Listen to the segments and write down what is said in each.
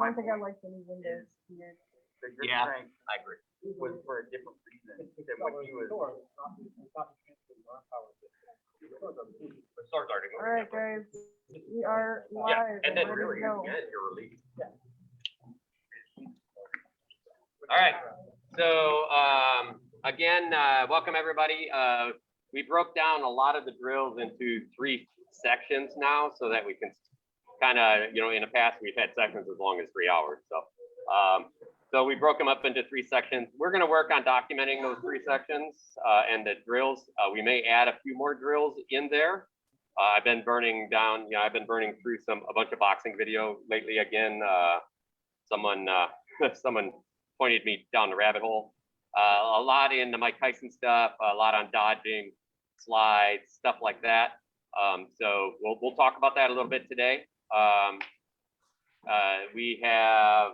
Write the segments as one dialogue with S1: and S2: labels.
S1: I don't think I like any windows here.
S2: The grip strength, I agree, was for a different reason than what he was.
S1: All right, guys, we are live.
S2: Yeah, and then
S1: ready to
S2: really,
S1: go.
S2: again, you're relieved. All right, so again, welcome everybody. We broke down a lot of the drills into 3 sections now so that we can kind of, in the past, we've had sections as long as 3 hours. So we broke them up into 3 sections. We're going to work on documenting those 3 sections and the drills. We may add a few more drills in there. I've been burning down, I've been burning through a bunch of boxing video lately again. Someone pointed me down the rabbit hole. A lot in the Mike Tyson stuff, a lot on dodging, slides, stuff like that. So we'll talk about that a little bit today. We have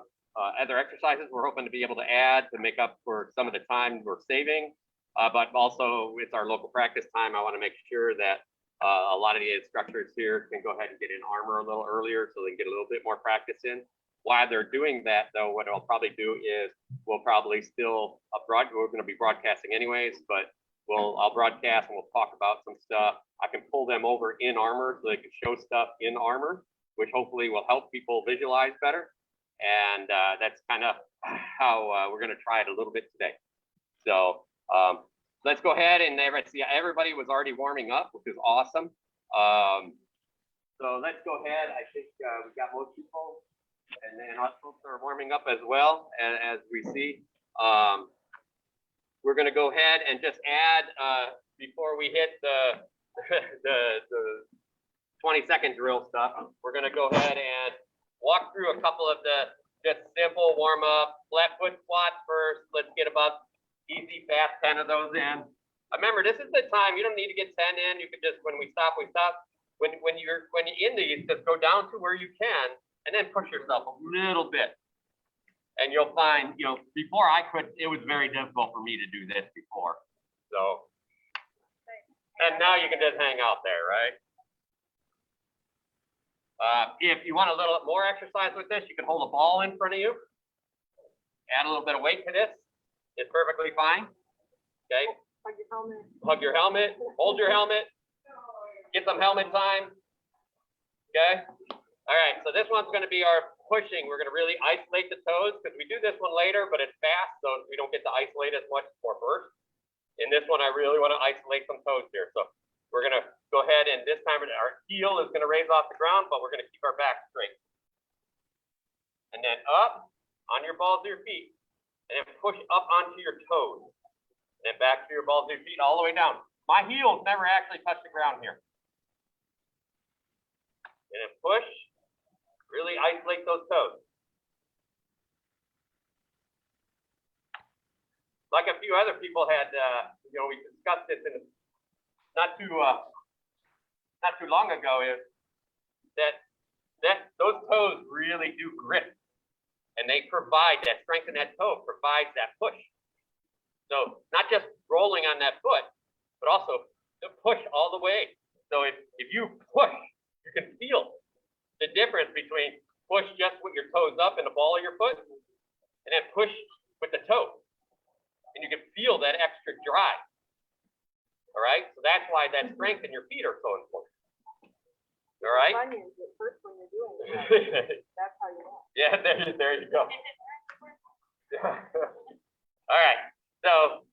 S2: other exercises we're hoping to be able to add to make up for some of the time we're saving, but also it's our local practice time. I want to make sure that a lot of the instructors here can go ahead and get in armor a little earlier so they can get a little bit more practice in. While they're doing that, though, what I'll probably do is we'll probably still we're going to be broadcasting anyways, but I'll broadcast and we'll talk about some stuff. I can pull them over in armor so they can show stuff in armor, which hopefully will help people visualize better. And that's kind of how we're going to try it a little bit today. So let's go ahead and see, everybody was already warming up, which is awesome. So let's go ahead. I think we got most people, and then us folks are warming up as well, as we see. We're going to go ahead and just add, before we hit the 20-second drill stuff, we're going to go ahead and walk through a couple of the just simple warm up, flat foot squats first. Let's get about easy, fast 10 of those in. Remember, this is the time, you don't need to get 10 in. You can just, when we stop, we stop. When you're in these, just go down to where you can and then push yourself a little bit. And you'll find, before I could, it was very difficult for me to do this before. So, and now you can just hang out there, right? If you want a little more exercise with this, you can hold a ball in front of you. Add a little bit of weight to this. It's perfectly fine. Okay.
S1: Hug your helmet.
S2: Hug your helmet. Hold your helmet. Get some helmet time. Okay. All right. So this one's going to be our pushing. We're going to really isolate the toes because we do this one later, but it's fast, so we don't get to isolate as much for first. In this one, I really want to isolate some toes here. So we're going to go ahead and this time our heel is going to raise off the ground, but we're going to keep our back straight. And then up on your balls of your feet, and then push up onto your toes. And then back to your balls of your feet all the way down. My heels never actually touch the ground here. And then push, really isolate those toes. Like a few other people had, we discussed this in not too long ago, is that those toes really do grip, and they provide that strength in that toe, provides that push. So not just rolling on that foot, but also to push all the way. So if you push, you can feel the difference between push just with your toes up in the ball of your foot, and then push with the toe, and you can feel that extra drive. All right, so that's why that strength in your feet are so important. All right.
S1: Onions at first when you're doing it. That's how you know.
S2: Yeah, there you go. All right. So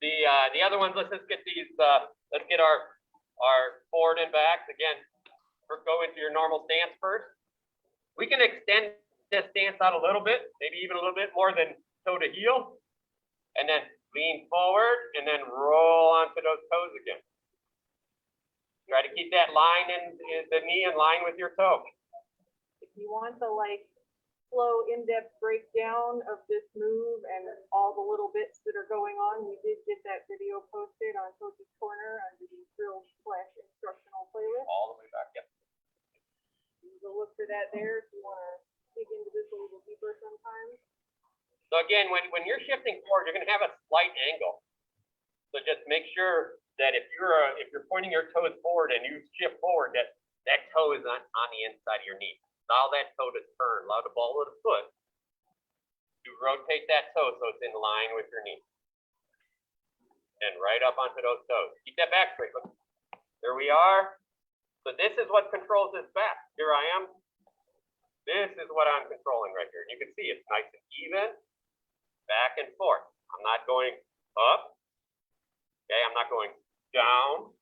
S2: the other ones, let's just get these. Let's get our forward and backs again. Go into your normal stance first. We can extend this stance out a little bit, maybe even a little bit more than toe to heel, and then lean forward and then roll onto those toes again. Try to keep that line in the knee in line with your toe.
S1: If you want the slow, in-depth breakdown of this move and all the little bits that are going on, we did get that video posted on Coach's Corner under the drill/instructional playlist.
S2: All the way back, yep.
S1: You can look for that there if you want to dig into this a little deeper sometimes.
S2: So again, when you're shifting forward, you're going to have a slight angle. So just make sure that if you're pointing your toes forward and you shift forward, that toe is on the inside of your knee. Allow that toe to turn. Allow the ball of the foot to rotate that toe so it's in line with your knee. And right up onto those toes. Keep that back straight. Look. There we are. So this is what controls this back. Here I am. This is what I'm controlling right here. You can see it's nice and even, back and forth. I'm not going up. Okay, I'm not going down.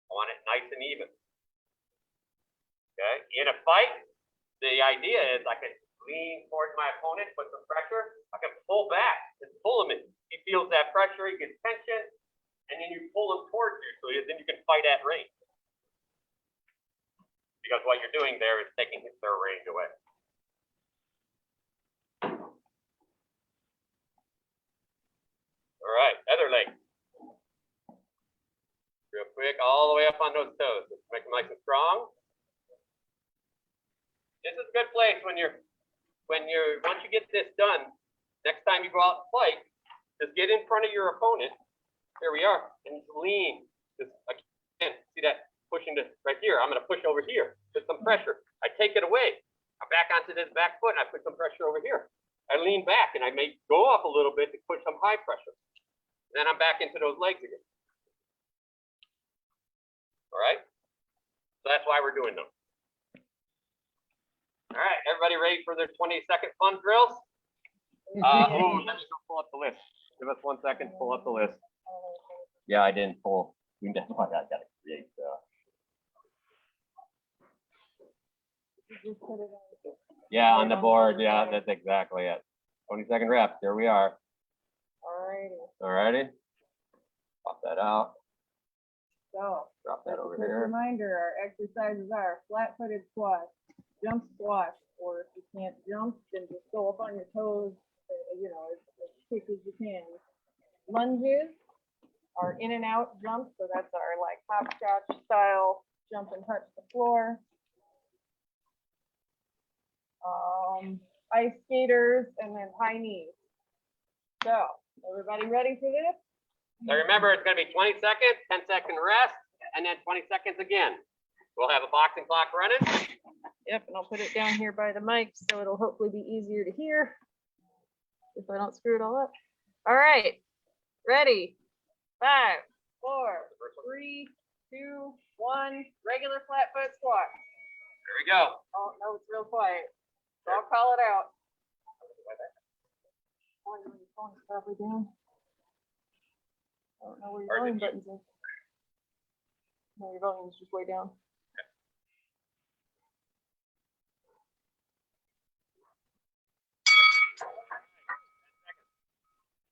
S2: I want it nice and even. Okay, in a fight, the idea is I can lean towards my opponent, put some pressure. I can pull back and pull him in. He feels that pressure, he gets tension, and then you pull him towards you, so then you can fight at range. Because what you're doing there is taking their range away. All right, other leg. Real quick, all the way up on those toes. Just make them nice and strong. This is a good place once you get this done, next time you go out and fight, just get in front of your opponent. Here we are, and just lean. Just again, see that pushing this right here. I'm going to push over here, put some pressure. I take it away. I'm back onto this back foot, and I put some pressure over here. I lean back, and I may go up a little bit to put some high pressure. Then I'm back into those legs again. All right? So that's why we're doing them. All right, everybody ready for their 20-second fun drills? Let me go pull up the list. Give us 1 second, pull up the list. Yeah, I didn't pull. That's what I gotta create. Yeah, on the board. Yeah, that's exactly it. 20-second reps. Here we are. All righty. Pop that out.
S3: So,
S2: Drop that over
S3: quick
S2: here.
S3: reminder, our exercises are flat-footed squats, jump squats, or if you can't jump, then just go up on your toes, as quick as you can. Lunges are in and out jumps, so that's our like hopscotch style, jump and touch the floor. Ice skaters, and then high knees. So, everybody ready for this?
S2: So remember, it's going to be 20 seconds, 10-second rest, and then 20 seconds again. We'll have a boxing clock running.
S3: Yep, and I'll put it down here by the mic so it'll hopefully be easier to hear if I don't screw it all up. All right, ready? 5, 4, 3, 2, 1. Regular flat foot squat.
S2: Here we go.
S3: Oh no, it's real quiet. So I'll call it out. Oh, your phone's probably down. I don't know where your volume buttons are. No, your volume's just way down.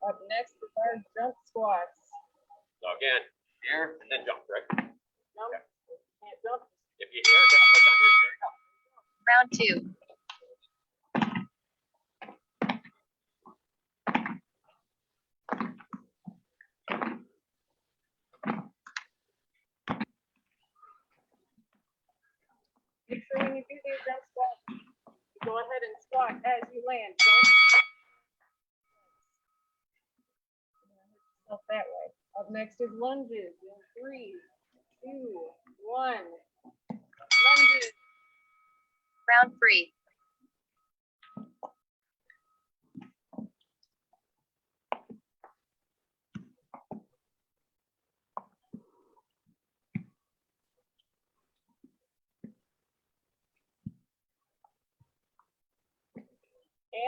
S3: Up next is our jump squats.
S2: So again, here and then jump, right?
S3: Jump.
S2: Okay.
S3: Can't jump.
S2: If you hear it, then push on your chair.
S4: Round 2.
S3: Make sure when you do these jump squats, you go ahead and squat as you land. Don't yourself that way. Up next is lunges in 3, 2, 1. Lunges.
S4: Round 3.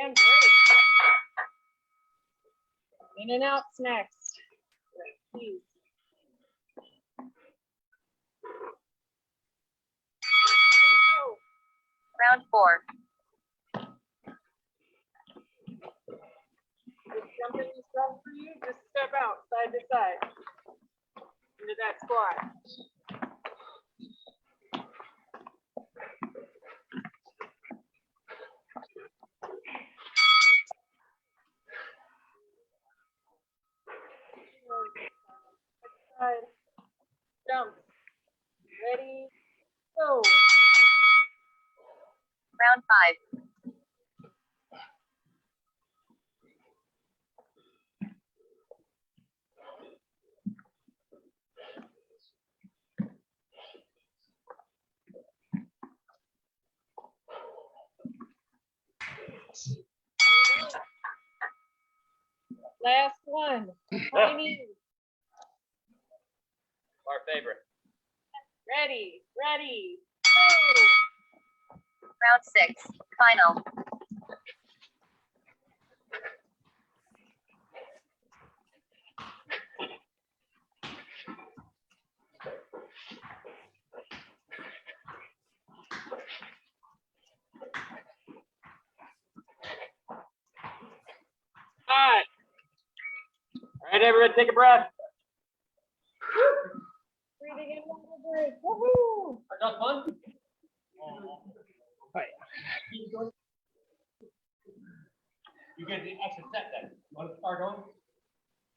S3: And break. In and out next. Please.
S4: Round 4.
S3: If jumping is strong for you, just step out side to side into that squat. Side. Jump. Ready, go.
S4: Round 5.
S3: one. High knees.
S2: Our favorite.
S1: Ready, ready, go.
S4: Round 6. Final.
S2: All right. All right, everyone, take a breath.
S3: Breathing in one break. Woohoo!
S2: Are that fun? You get the extra set then. You want to start over?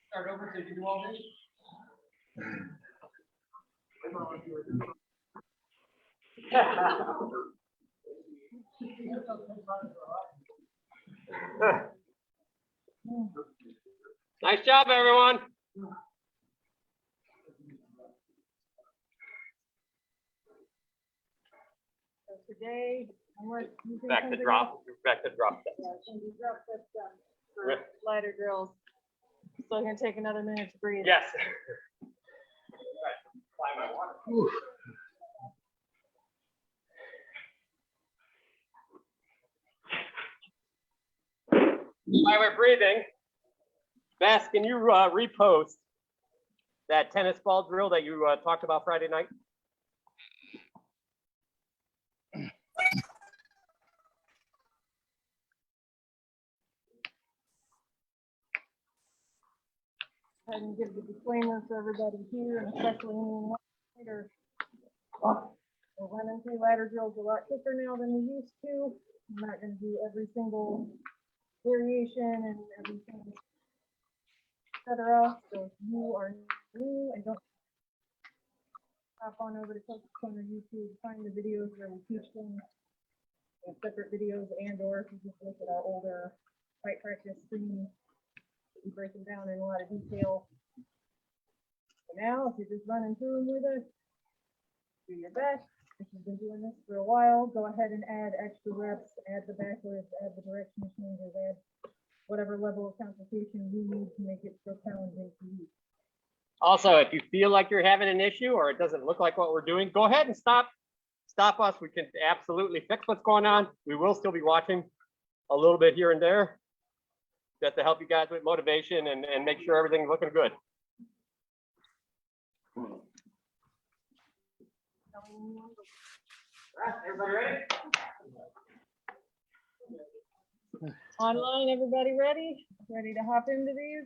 S2: Start over so you can do all this? Nice job, everyone.
S3: So today, I'm working.
S2: Back to drop. Back to drop.
S3: Yeah, Cindy, drop that done for
S2: Rip.
S3: ladder drills. Still gonna take another minute to breathe.
S2: Yes. Apply my water. While we're breathing, Bess, can you repost that tennis ball drill that you talked about Friday night?
S3: Go ahead and give the disclaimer for everybody here, and especially anyone later. We're running through ladder drills a lot quicker now than we used to. I'm not gonna do every single variation and everything, et cetera. So if you are new and don't, hop on over to Coach's Corner YouTube, find the videos where we teach them. We have separate videos, and or if you just look at our older fight practice streams, we break them down in a lot of detail. For now, if you're just running through them with us, do your best. If you've been doing this for a while, go ahead and add extra reps, add the backwards, add the direction changes, add whatever level of complication you need to make it so challenging for you.
S2: Also, if you feel like you're having an issue or it doesn't look like what we're doing, go ahead and stop us. We can absolutely fix what's going on. We will still be watching a little bit here and there, just to help you guys with motivation and make sure everything's looking good. Everybody ready?
S3: Online, everybody ready? Ready to hop into these?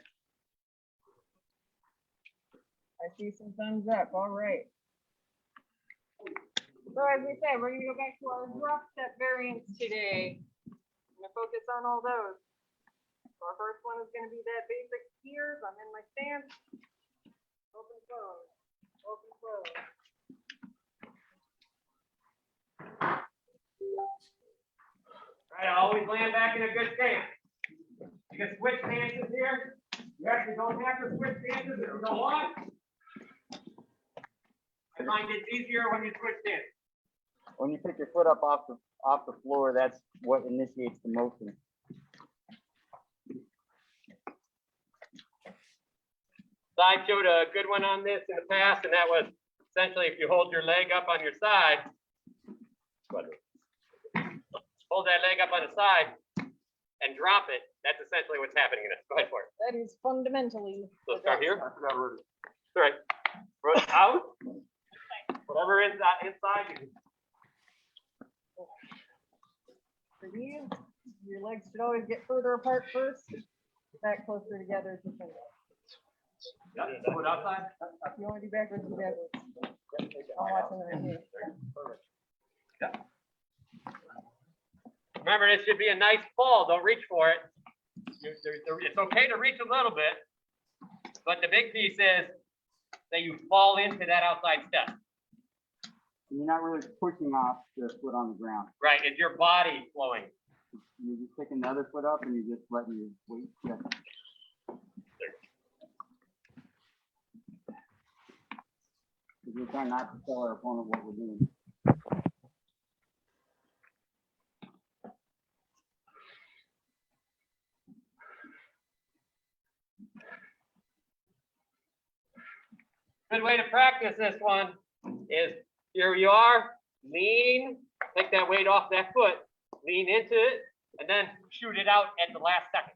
S3: I see some thumbs up. All right. So as we said, we're gonna go back to our drop step variants today. I'm gonna focus on all those. So our first one is gonna be that basic skiers. I'm in my stance. Open, close, open, close.
S2: Try to always land back in a good stance. You can switch stances here. You actually don't have to switch stances if you don't want. I find it's easier when you switch stances.
S5: When you pick your foot up off the floor, that's what initiates the motion.
S2: So I showed a good one on this in the past, and that was essentially if you hold your leg up on your side, hold that leg up on the side and drop it. That's essentially what's happening in it. Go ahead for it.
S3: That is fundamentally.
S2: So
S3: the
S2: start
S3: drop
S2: here.
S3: step.
S2: All right. Root out. Whatever is inside. You can
S3: For you, your legs should always get further apart first, back closer together as you can.
S2: Foot outside.
S3: If you want to do backwards, do backwards. I'm watching right here.
S2: Remember, this should be a nice pull. Don't reach for it. It's okay to reach a little bit, but the big piece is that you fall into that outside step.
S5: You're not really pushing off the foot on the ground.
S2: Right, it's your body flowing.
S5: You're just picking the other foot up and you're just letting your weight shift. We're trying not to tell our opponent what we're doing.
S2: Good way to practice this one is here you are, lean, take that weight off that foot, lean into it, and then shoot it out at the last second.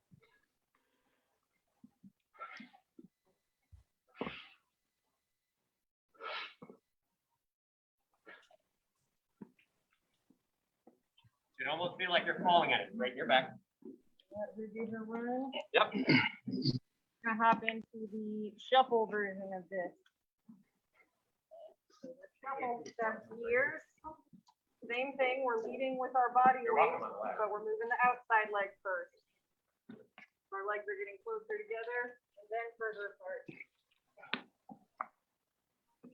S2: You'd almost feel like you're falling at it right in your back.
S3: We do the run.
S2: Yep.
S3: Gonna hop into the shuffle version of this.
S1: Couple steps here. Same thing, we're leading with our body
S2: You're
S1: weight,
S2: welcome on the left.
S1: but we're moving the outside leg first. Our legs are getting closer together and then further apart.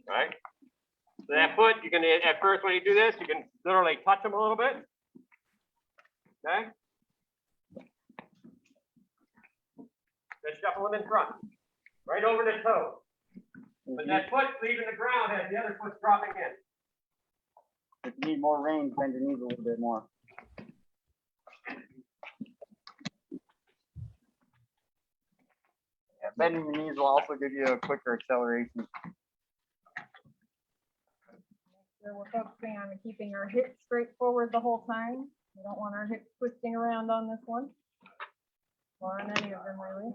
S2: All right. So that foot, you can, at first when you do this, you can literally touch them a little bit. Okay. Then shuffle them in front, right over the toe. But that foot leaving the ground as the other foot's dropping in.
S5: If you need more range, bend your knees a little bit more. Yeah, bending your knees will also give you a quicker acceleration.
S3: So we're focusing on keeping our hips straight forward the whole time. We don't want our hips twisting around on this one. Or on any of them really.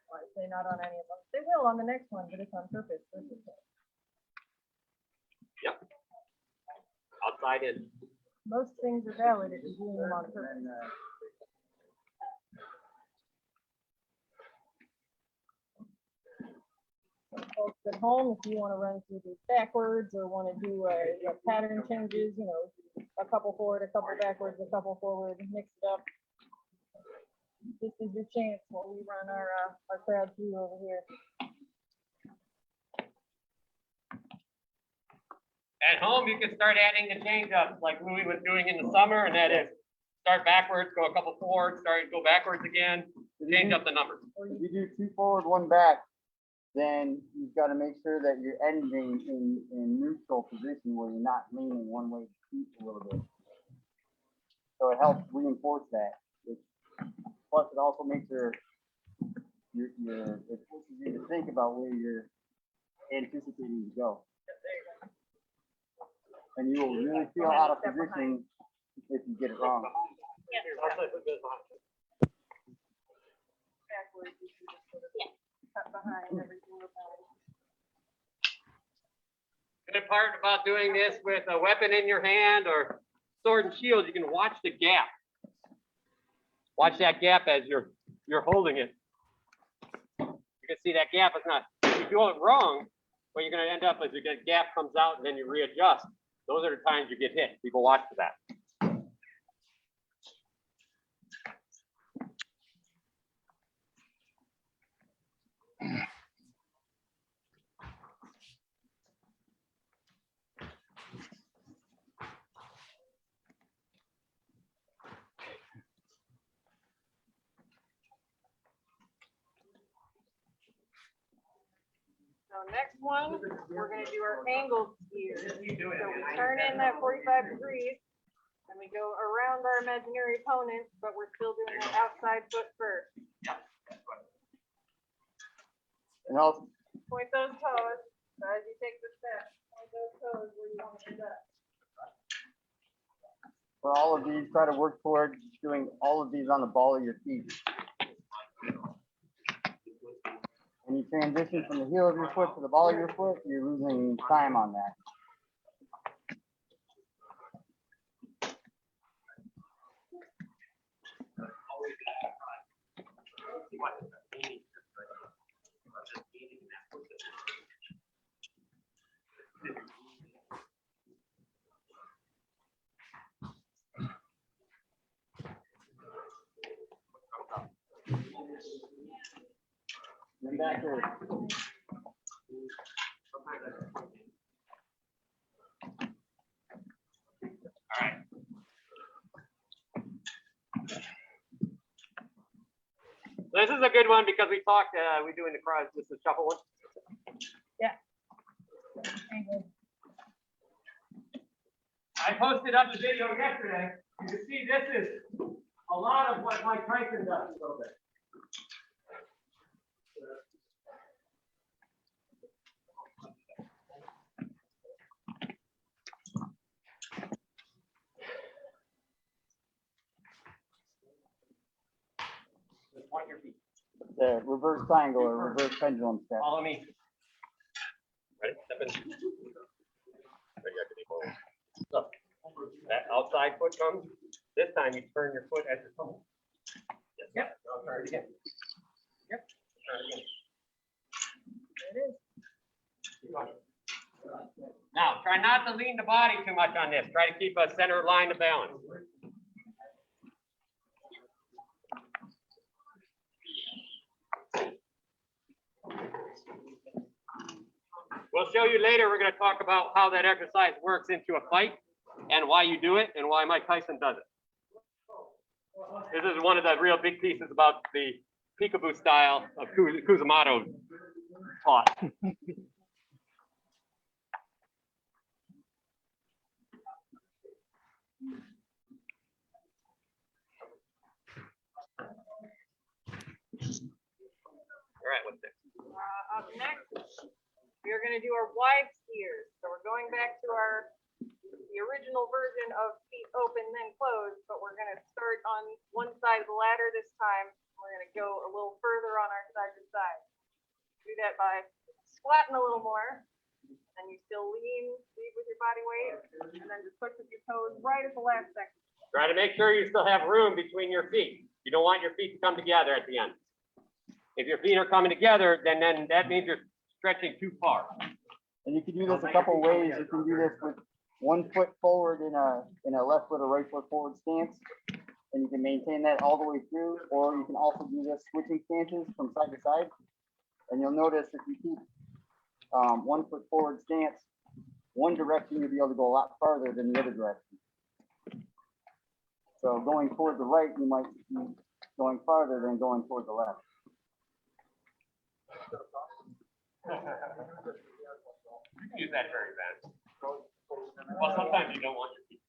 S3: Well, I say not on any of them. They will on the next one, but it's on purpose.
S2: Yep. Outside in.
S3: Most things are valid if you're doing them on purpose. Folks at home, if you want to run through these backwards or want to do pattern changes, you know, a couple forward, a couple backwards, a couple forward, mix it up. This is your chance while we run our crowd through over here.
S2: At home, you can start adding the change ups like Louis was doing in the summer, and that is start backwards, go a couple forward, go backwards again, change up the numbers.
S5: If you do 2 forward, 1 back, then you've got to make sure that you're ending in neutral position where you're not leaning one way a little bit. So it helps reinforce that. Plus, it also makes it forces you to think about where you're anticipating to go. And you will really feel out of position if you get it wrong.
S1: Backwards, you should just sort of cut behind every single time.
S2: Good part about doing this with a weapon in your hand or sword and shield, you can watch the gap. Watch that gap as you're holding it. You can see that gap is not, if you do it wrong, what you're going to end up is the gap comes out and then you readjust. Those are the times you get hit. People watch for that.
S1: So next one, we're gonna do our angled skiers. So we turn in that 45 degrees and we go around our imaginary opponent, but we're still doing that outside foot first.
S5: And also,
S1: Point those toes, so as you take the step, point those toes where you want to end up.
S5: for all of these, try to work towards doing all of these on the ball of your feet. When you transition from the heel of your foot to the ball of your foot, you're losing time on that. Then back there.
S2: This is a good one because we talked, we're doing the cross, this is shuffle one. I posted up the video yesterday. You can see this is a lot of what Mike Tyson does a little bit. point your feet.
S5: The reverse triangle or reverse pendulum step.
S2: Follow me. Ready? Step in. Ready, I can equal. Look, that outside foot comes. This time you turn your foot as you're coming. Yep. Now turn it again. Yep. Turn it again.
S3: There it is.
S2: Keep going. Now, try not to lean the body too much on this. Try to keep a center line of balance. We'll show you later. We're going to talk about how that exercise works into a fight and why you do it and why Mike Tyson does it. This is one of the real big pieces about the peekaboo style of Kuzumoto taught. All right, what's next?
S1: Up next, we are gonna do our wide skiers. So we're going back to the original version of feet open then closed, but we're gonna start on one side of the ladder this time. We're gonna go a little further on our side to side. Do that by squatting a little more, and you still lead with your body weight, and then just push with your toes right at the last second.
S2: Try to make sure you still have room between your feet. You don't want your feet to come together at the end. If your feet are coming together, then that means you're stretching too far.
S5: And you can do this a couple ways. You can do this with 1 foot forward in a left foot or right foot forward stance, and you can maintain that all the way through. Or you can also do this switching stances from side to side. And you'll notice if you keep 1 foot forward stance, one direction, you'll be able to go a lot farther than the other direction. So going toward the right, you might be going farther than going toward the left.
S2: You can use that very fast. Well, sometimes you don't want your feet.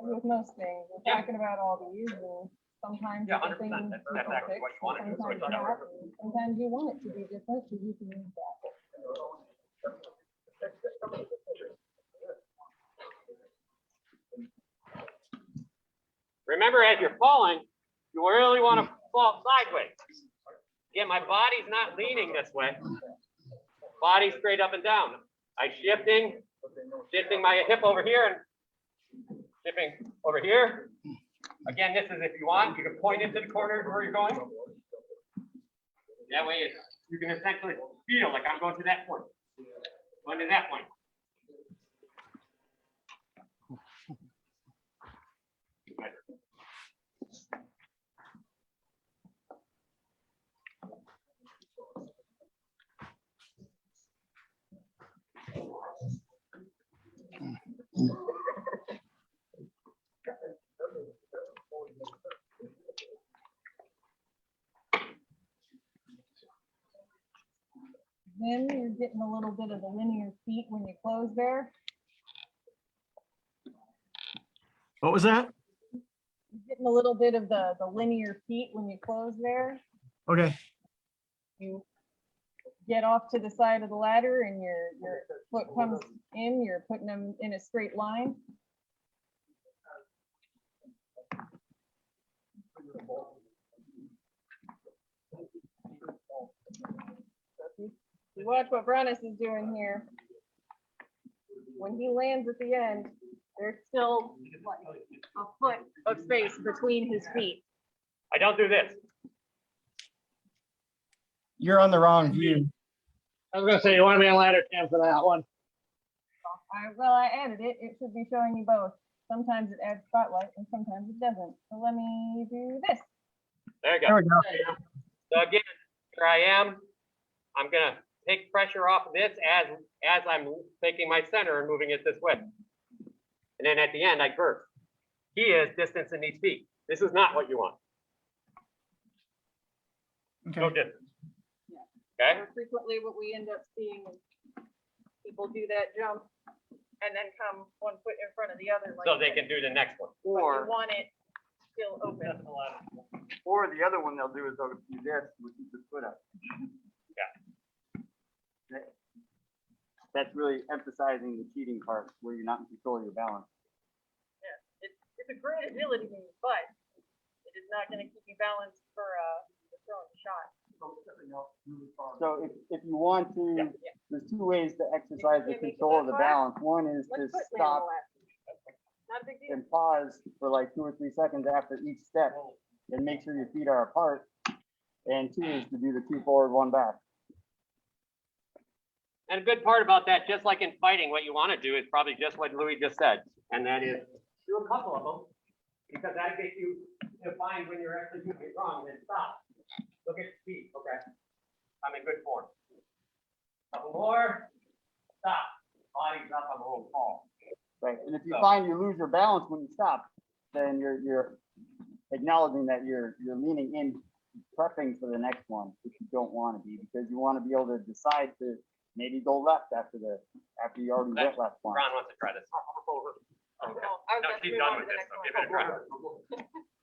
S3: With most things, we're
S2: Yeah.
S3: talking about all these, and sometimes
S2: Yeah,
S3: it's a
S2: 100%.
S3: thing
S2: That's
S3: you can
S2: actually
S3: fix,
S2: what you want to do,
S3: sometimes
S2: switch on
S3: not,
S2: over.
S3: and sometimes you want it to be different, so you can use that.
S2: Remember, as you're falling, you really want to fall sideways. Again, my body's not leaning this way. Body straight up and down. I'm shifting my hip over here and shifting over here. Again, this is if you want, you can point into the corner where you're going. That way you can essentially feel like I'm going to that point. Going to that point.
S3: Then you're getting a little bit of the linear feet when you close there.
S6: What was that?
S3: You're getting a little bit of the linear feet when you close there.
S6: Okay.
S3: You get off to the side of the ladder and your foot comes in, you're putting them in a straight line. You watch what Bronis is doing here. When he lands at the end, there's still like a foot of space between his feet.
S2: I don't do this.
S6: You're on the wrong view.
S7: I was gonna say, you want to be on ladder cam for that one?
S3: Well, I added it. It should be showing you both. Sometimes it adds spotlight and sometimes it doesn't. So let me do this.
S2: There you
S6: There we
S2: go.
S6: go.
S2: So again, here I am. I'm gonna take pressure off of this as I'm taking my center and moving it this way. And then at the end, I burst. He is distancing these feet. This is not what you want. No
S6: Okay.
S2: distance. Okay?
S1: More frequently, what we end up seeing is people do that jump and then come 1 foot in front of the other. like
S2: So they
S1: this.
S2: can do the next one.
S1: But you
S5: Or
S1: want it still open.
S5: the other one they'll do is they'll do this with the foot up.
S2: Yeah.
S5: That's really emphasizing the cheating part where you're not in control of your balance.
S1: It's a great ability move, but it is not
S3: not gonna keep you balanced for throwing a shot.
S5: So if you want to, there's two ways to exercise the control of the balance. One is to
S3: Let's put Lynn
S5: stop
S3: on the left. Not a big deal.
S5: and pause for like 2 or 3 seconds after each step and make sure your feet are apart. And two is to do the 2 forward, 1 back.
S2: And a good part about that, just like in fighting, what you want to do is probably just what Louis just said, and that is do a couple of them, because that gets you to find when you're actually doing it wrong, and then stop. Look at speed, okay? I'm in good form. Couple more, stop. Body's up, I'm a little tall.
S5: Right. And if you
S2: So-
S5: find you lose your balance when you stop, then you're acknowledging that you're leaning in, prepping for the next one, which you don't want to be, because you want to be able to decide to maybe go left after you already went left one.
S2: Ron wants to try this. Okay.
S3: I was
S2: No,
S3: gonna
S2: she's
S3: move
S2: done
S3: on to
S2: with
S3: the
S2: this,
S3: next
S2: so
S3: one.
S2: give it a try.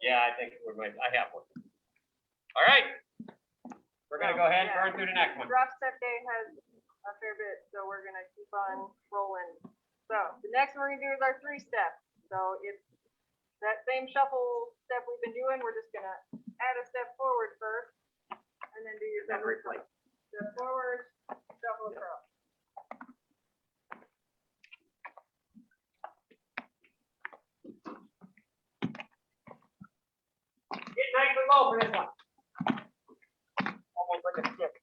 S2: Yeah, I think we're going, I have one. All right. We're gonna go ahead and burn through the next one.
S1: Drop step day has a fair bit, so we're gonna keep on rolling. So the next one we're gonna do is our 3-step. So it's that same shuffle step we've been doing. We're just gonna add a step forward first, and then do your
S2: Then
S1: separate
S2: replace.
S1: step forward, shuffle across.
S2: Get nice and low for this one. Almost like a stick.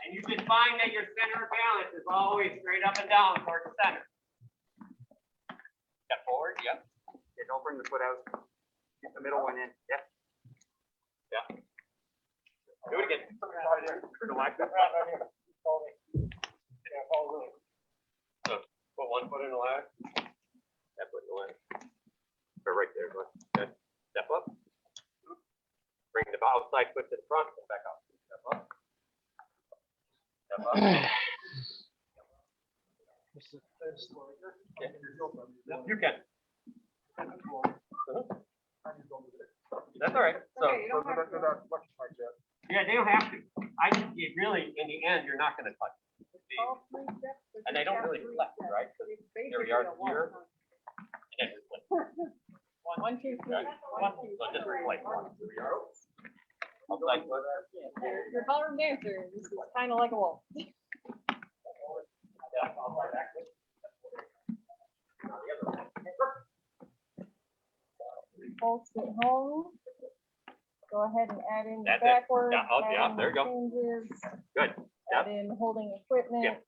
S2: And you should find that your center of balance is always straight up and down towards the center. Step forward, yep.
S5: Yeah, don't bring the foot out. Get the middle one in. Yep.
S2: Yeah. Do it again. So put one foot in the ladder. Step foot in the ladder. Or right there, go ahead. Good. Step up. Bring the outside foot to the front, and back up. Step up. Step up. You can. That's all right. So,
S1: Okay, you don't have to.
S2: yeah, they don't have to. I think you really, in the end, you're not gonna touch.
S1: All 3 steps. are
S2: And they
S1: just
S2: don't
S1: have
S2: really
S1: 3
S2: flex,
S1: steps.
S2: right?
S1: So it's
S2: Here we
S1: basically
S2: are
S1: a walk.
S2: here. And then replace.
S3: 1, 2, 3.
S2: Right. So just replace. Here we are. Outside foot.
S3: You're ballroom dancer. This is kind of like a waltz.
S2: Yeah, outside back. Now the other one.
S3: Folks at home, go ahead and add in the
S2: That's it.
S3: backwards.
S2: Yeah, oh,
S3: add
S2: yeah,
S3: in
S2: there you
S3: the
S2: go.
S3: changes,
S2: Good.
S3: add in holding equipment.
S2: Yep.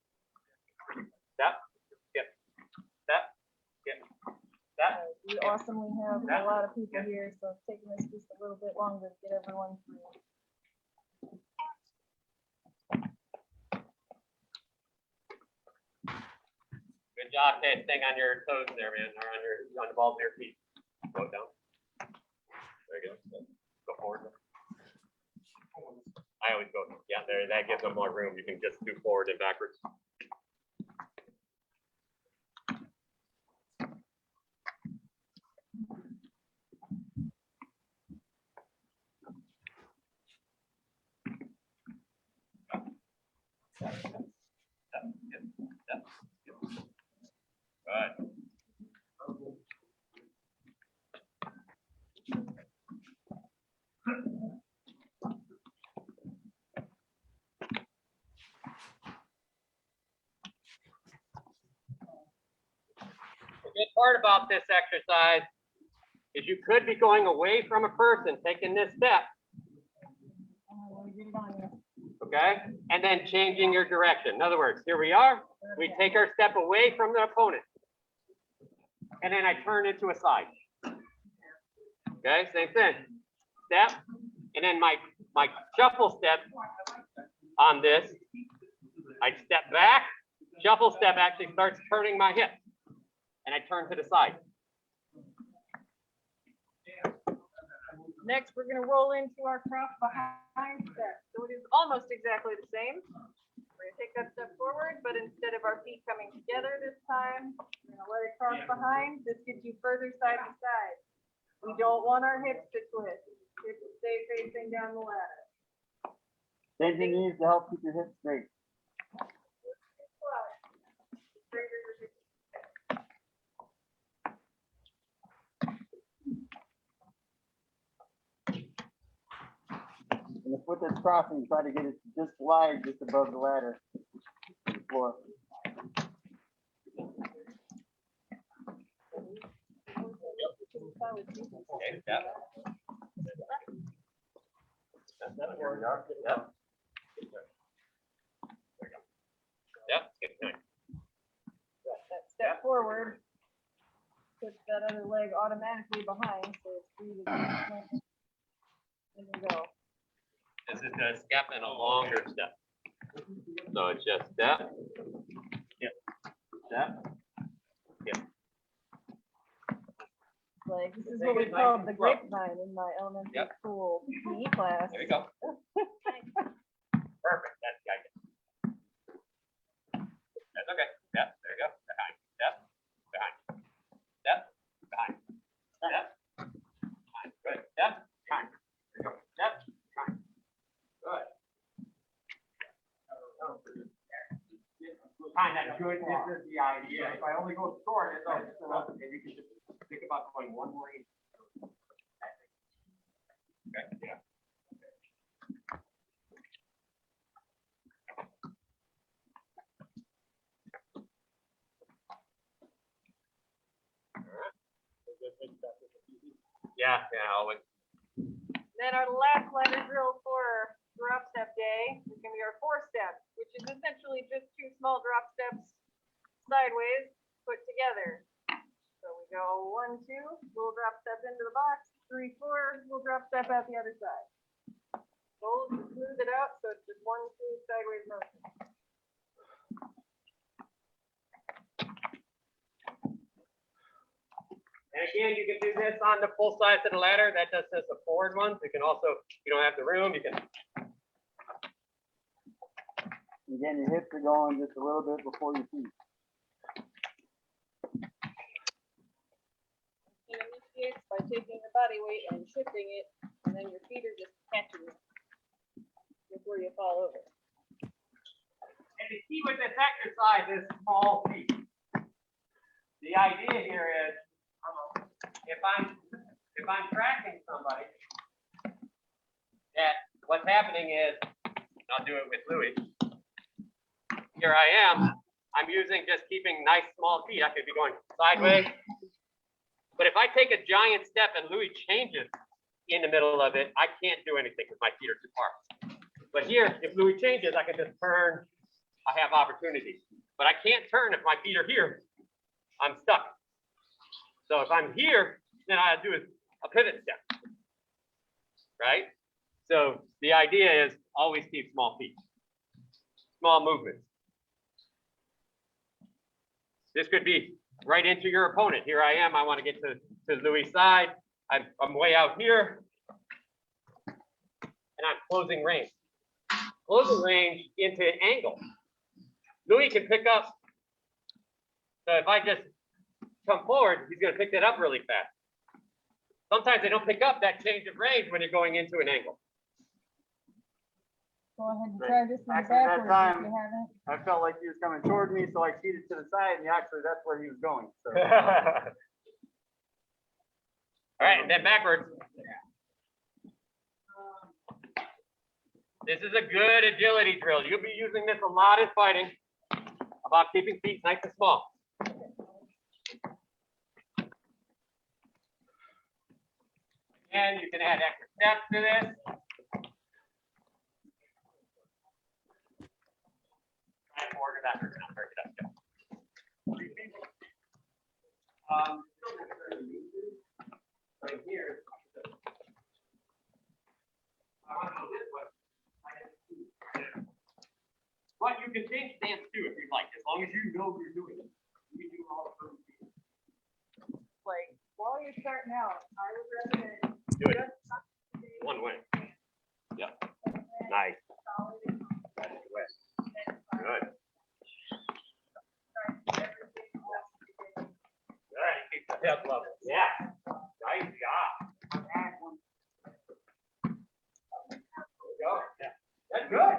S2: Step. Skip. Step. Skip. Step.
S3: We awesomely have
S2: Yeah.
S3: a lot of people
S2: Yeah.
S3: here, so it's taking us just a little bit longer to get everyone through.
S2: Good job, Ted, staying on your toes there, man, or on the balls of your feet. Go down. There you go. Go forward. I always go, yeah, there, that gives them more room. You can just do forward and backwards. Good. The good part about this exercise is you could be going away from a person, taking this step,
S3: I want to get it on you.
S2: okay? And then changing your direction. In other words, here we are, we take our step away from the opponent. And then I turn into a side. Okay, same thing. Step, and then my shuffle step on this, I step back, shuffle step actually starts turning my hip. And I turn to the side.
S3: Next, we're gonna roll into our cross behind step.
S1: So it is almost exactly the same. We're gonna take that step forward, but instead of our feet coming together this time, we're gonna let it cross behind. This gets you further side to side. We don't want our hips to twist. Hips to stay facing down the ladder.
S5: Bend your knees to help keep your hips straight.
S1: Straighter your
S5: the foot that's crossing, try to get it just slide just above the ladder floor.
S2: Okay, yeah. Here we are. Yep. There we go. Yep, good, good.
S3: That step forward, puts that other leg automatically behind, so it's free to just and then go.
S2: This is a step and a longer step. So it's just step, skip, step, skip.
S3: Like, this is
S2: Take
S3: what we
S2: it nice
S3: called
S2: and
S3: the
S2: slow.
S3: grapevine in my elementary
S2: Yep.
S3: school PE class.
S2: There we go. Perfect, that's the idea. That's okay. Step, there you go. Behind, step, behind, step, behind, step, behind. Good. Step, behind. There you go. Step, behind. Good. Kind that good. This is the idea. If I only go short, it's always enough, and you can just think about going one more inch. Okay, yeah. Yeah, always.
S1: Then our last ladder drill for drop step day is gonna be our 4-step, which is essentially just 2 small drop steps sideways put together. So we go 1, 2, little drop step into the box, 3, 4, little drop step out the other side. Fold, smooth it out, so it's just 1 smooth sideways motion.
S2: And again, you can do this on the full size of the ladder. That does the forward ones. You can also, if you don't have the room, you can.
S5: Again, your hips are going just a little bit before your feet.
S3: It initiates by taking your body weight and shifting it, and then your feet are just catching it before you fall over.
S2: And the key with this exercise is small feet. The idea here is, if I'm tracking somebody, that what's happening is, I'll do it with Louis. Here I am. I'm using just keeping nice small feet. I could be going sideways. But if I take a giant step and Louis changes in the middle of it, I can't do anything because my feet are too far. But here, if Louis changes, I can just turn. I have opportunity. But I can't turn if my feet are here. I'm stuck. So if I'm here, then I do a pivot step, right? So the idea is always keep small feet, small movements. This could be right into your opponent. Here I am. I want to get to Louis' side. I'm way out here, and I'm closing range. Closing range into an angle. Louis can pick up. So if I just come forward, he's going to pick that up really fast. Sometimes they don't pick up that change of range when you're going into an angle.
S3: Go ahead and
S5: Right.
S3: try this one
S5: Actually, that
S3: backwards
S5: time-
S3: if you haven't.
S5: I felt like he was coming toward me, so I cheated to the side, and actually that's where he was going. So.
S2: All right, and then backwards. This is a good agility drill. You'll be using this a lot in fighting, about keeping feet nice and small. And you can add extra steps to this. Try and order that or not break it up. Right here. I want to go this way. But you can change stance too if you like, as long as you know what you're doing. You can do all the first things.
S3: Like, while you're starting out, I would recommend
S2: Do it
S3: just
S2: one way. Yep. Nice. That's the way. Good. Good. Keep the hip level. Yeah. Nice job. There we go. Yeah. That's good.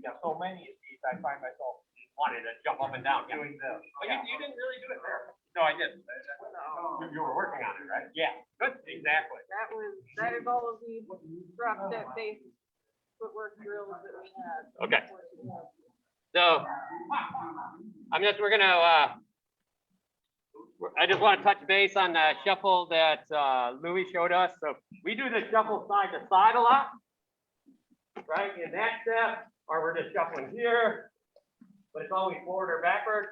S7: Yeah, so many of these, I find myself
S2: Wanted to jump jump up and down. Yeah. But you didn't really do it there. No, I didn't. You were working on it, right? Yeah, good, exactly.
S1: That is all of the drop step based footwork drills that we had.
S2: Okay. So, we're gonna, I just want to touch base on the shuffle that Louis showed us. So we do the shuffle side to side a lot, right? In that step, or we're just shuffling here, but it's always forward or backward.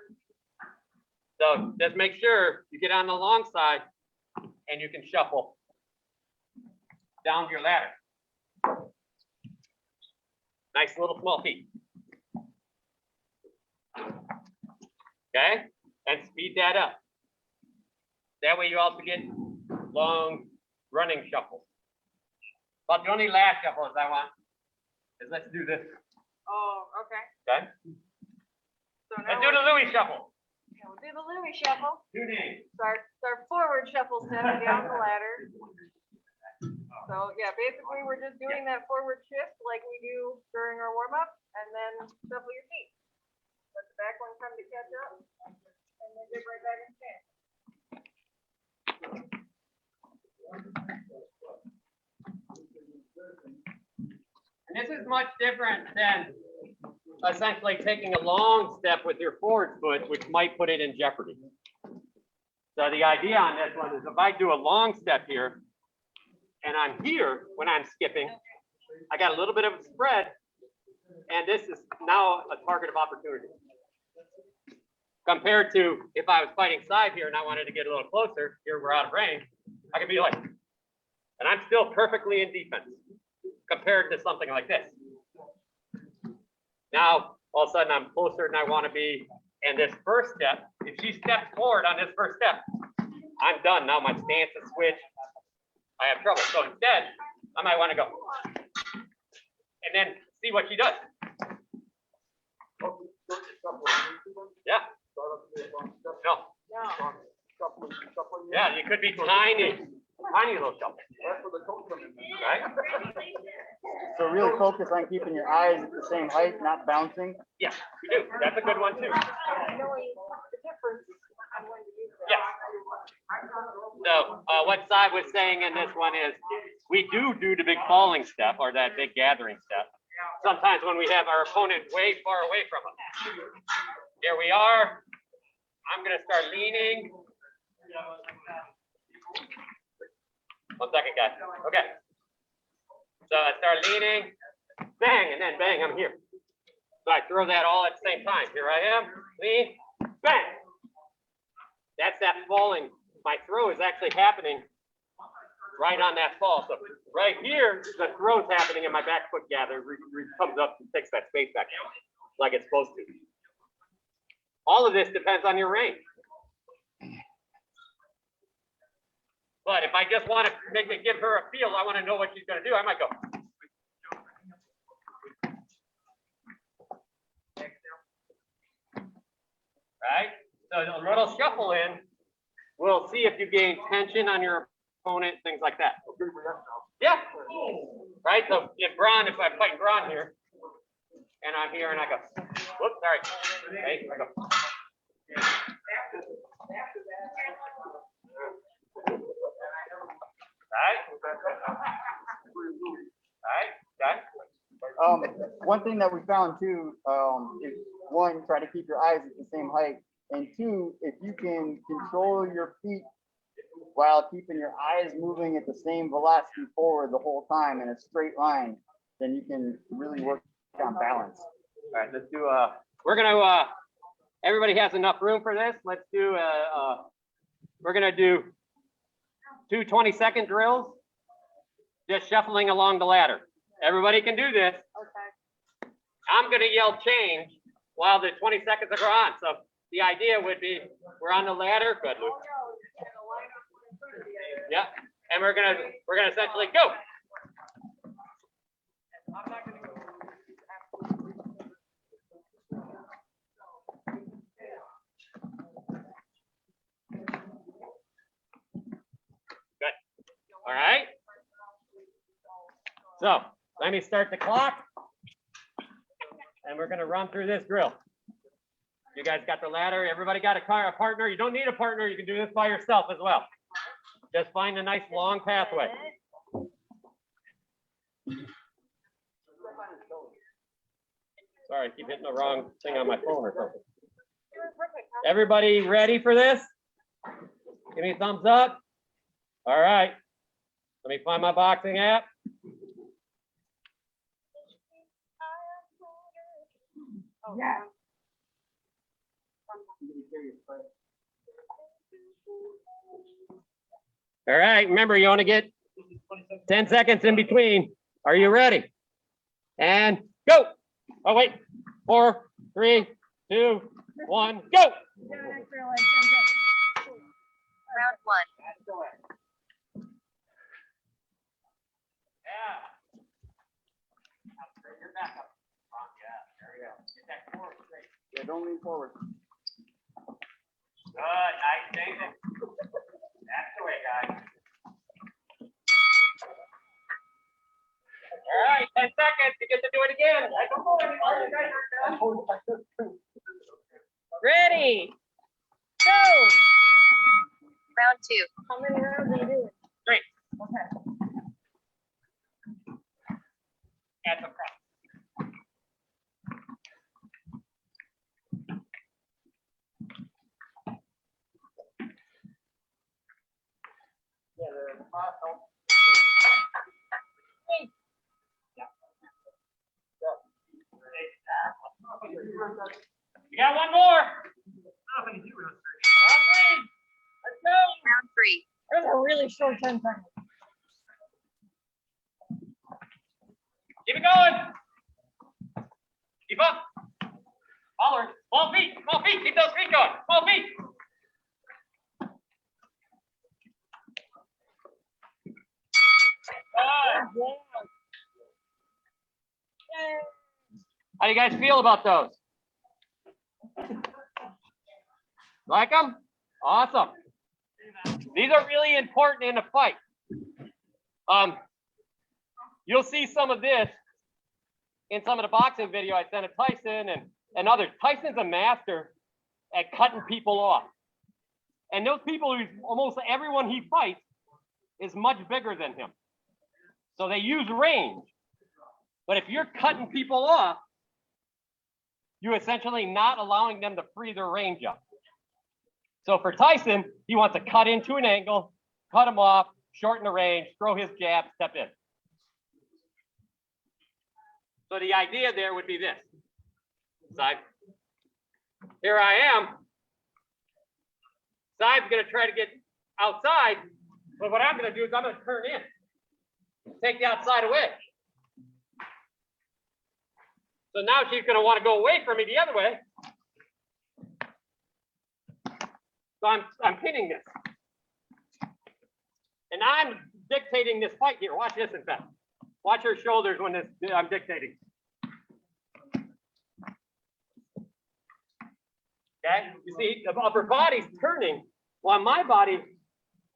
S2: So just make sure you get on the long side and you can shuffle down your ladder. Nice little small feet. Okay, and speed that up. That way you also get long running shuffles. But the only last shuffles I want is let's do this.
S1: Oh, okay.
S2: Okay?
S1: So now
S2: Let's do the Louis shuffle.
S1: we'll do the Louis shuffle.
S2: 2 names.
S1: Our forward shuffle step down the ladder. So yeah, basically we're just doing that forward shift like we do during our warm up, and then shuffle your feet. Let the back one come to catch up, and then get right back in stand.
S2: And this is much different than essentially taking a long step with your forward foot, which might put it in jeopardy. So the idea on this one is if I do a long step here, and I'm here when I'm skipping, I got a little bit of a spread, and this is now a target of opportunity. Compared to if I was fighting side here and I wanted to get a little closer, here we're out of range, I could be like, and I'm still perfectly in defense compared to something like this. Now, all of a sudden I'm closer than I want to be. And this first step, if she steps forward on this first step, I'm done. Now my stance is switched. I have trouble. So instead, I might want to go and then see what she does. Yeah. No. Yeah, you could be tiny little shuffle. Right?
S5: So really focus on keeping your eyes at the same height, not bouncing.
S2: Yeah, you do. That's a good one too.
S1: Knowing the difference, I'm going to use that.
S2: Yeah. So what Cy was saying in this one is we do the big falling step or that big gathering step. Sometimes when we have our opponent way far away from us. Here we are. I'm going to start leaning. 1 second, guys. Okay. So I start leaning, bang, and then bang, I'm here. So I throw that all at the same time. Here I am, lean, bang. That's that falling. My throw is actually happening right on that fall. So right here, the throw's happening and my back foot gather comes up and takes that space back like it's supposed to. All of this depends on your range. But if I just want to give her a feel, I want to know what she's going to do, I might go. Right? So a little shuffle in. We'll see if you gain tension on your opponent, things like that. Yeah. Right? So if I'm fighting Braun here, and I'm here and I go, whoops, sorry. Okay, I go.
S5: One thing that we found too is one, try to keep your eyes at the same height, and two, if you can control your feet while keeping your eyes moving at the same velocity forward the whole time in a straight line, then you can really work on balance.
S2: All right, let's do we're gonna everybody has enough room for this. Let's do we're gonna do 2 20-second drills, just shuffling along the ladder. Everybody can do this.
S1: Okay.
S2: I'm gonna yell change while the 20 seconds are on. So the idea would be we're on the ladder. Good, Luke. Yeah, and we're gonna essentially go. Good. All right. So let me start the clock, and we're gonna run through this drill. You guys got the ladder? Everybody got a partner? You don't need a partner. You can do this by yourself as well. Just find a nice long pathway. Sorry, I keep hitting the wrong thing on my phone or something. Everybody ready for this? Give me a thumbs up. All right. Let me find my boxing app.
S3: Yeah.
S2: All right, remember, you want to get 10 seconds in between. Are you ready? And go. Oh, wait. 4, 3, 2, 1, go.
S3: Yeah, an extra like 10 seconds.
S4: Round 1.
S2: Yeah. You're back up. Yeah, there we go. Get that core straight.
S5: Yeah, don't lean forward.
S2: Good, nice, Nathan. That's the way, guys. All right, 10 seconds. You get to do it again. Ready? Go.
S4: Round 2.
S3: How many rounds are you doing?
S2: 3.
S3: Okay.
S2: At the front. You got one more.
S4: Round 3.
S3: There's a really short 10 seconds.
S2: Keep it going. Keep up. Forward. Small feet. Small feet. Keep those feet going. Small feet. How do you guys feel about those? Like them? Awesome. These are really important in a fight. You'll see some of this in some of the boxing video I sent to Tyson and others. Tyson's a master at cutting people off. And those people, who almost everyone he fights is much bigger than him. So they use range. But if you're cutting people off, you're essentially not allowing them to free their range up. So for Tyson, he wants to cut into an angle, cut him off, shorten the range, throw his jab, step in. So the idea there would be this. Side. Here I am. Side's going to try to get outside, but what I'm going to do is I'm going to turn in, take the outside away. So now she's going to want to go away from me the other way. So I'm pinning this. And I'm dictating this fight here. Watch this, in fact. Watch her shoulders when I'm dictating. Okay, you see the upper body's turning while my body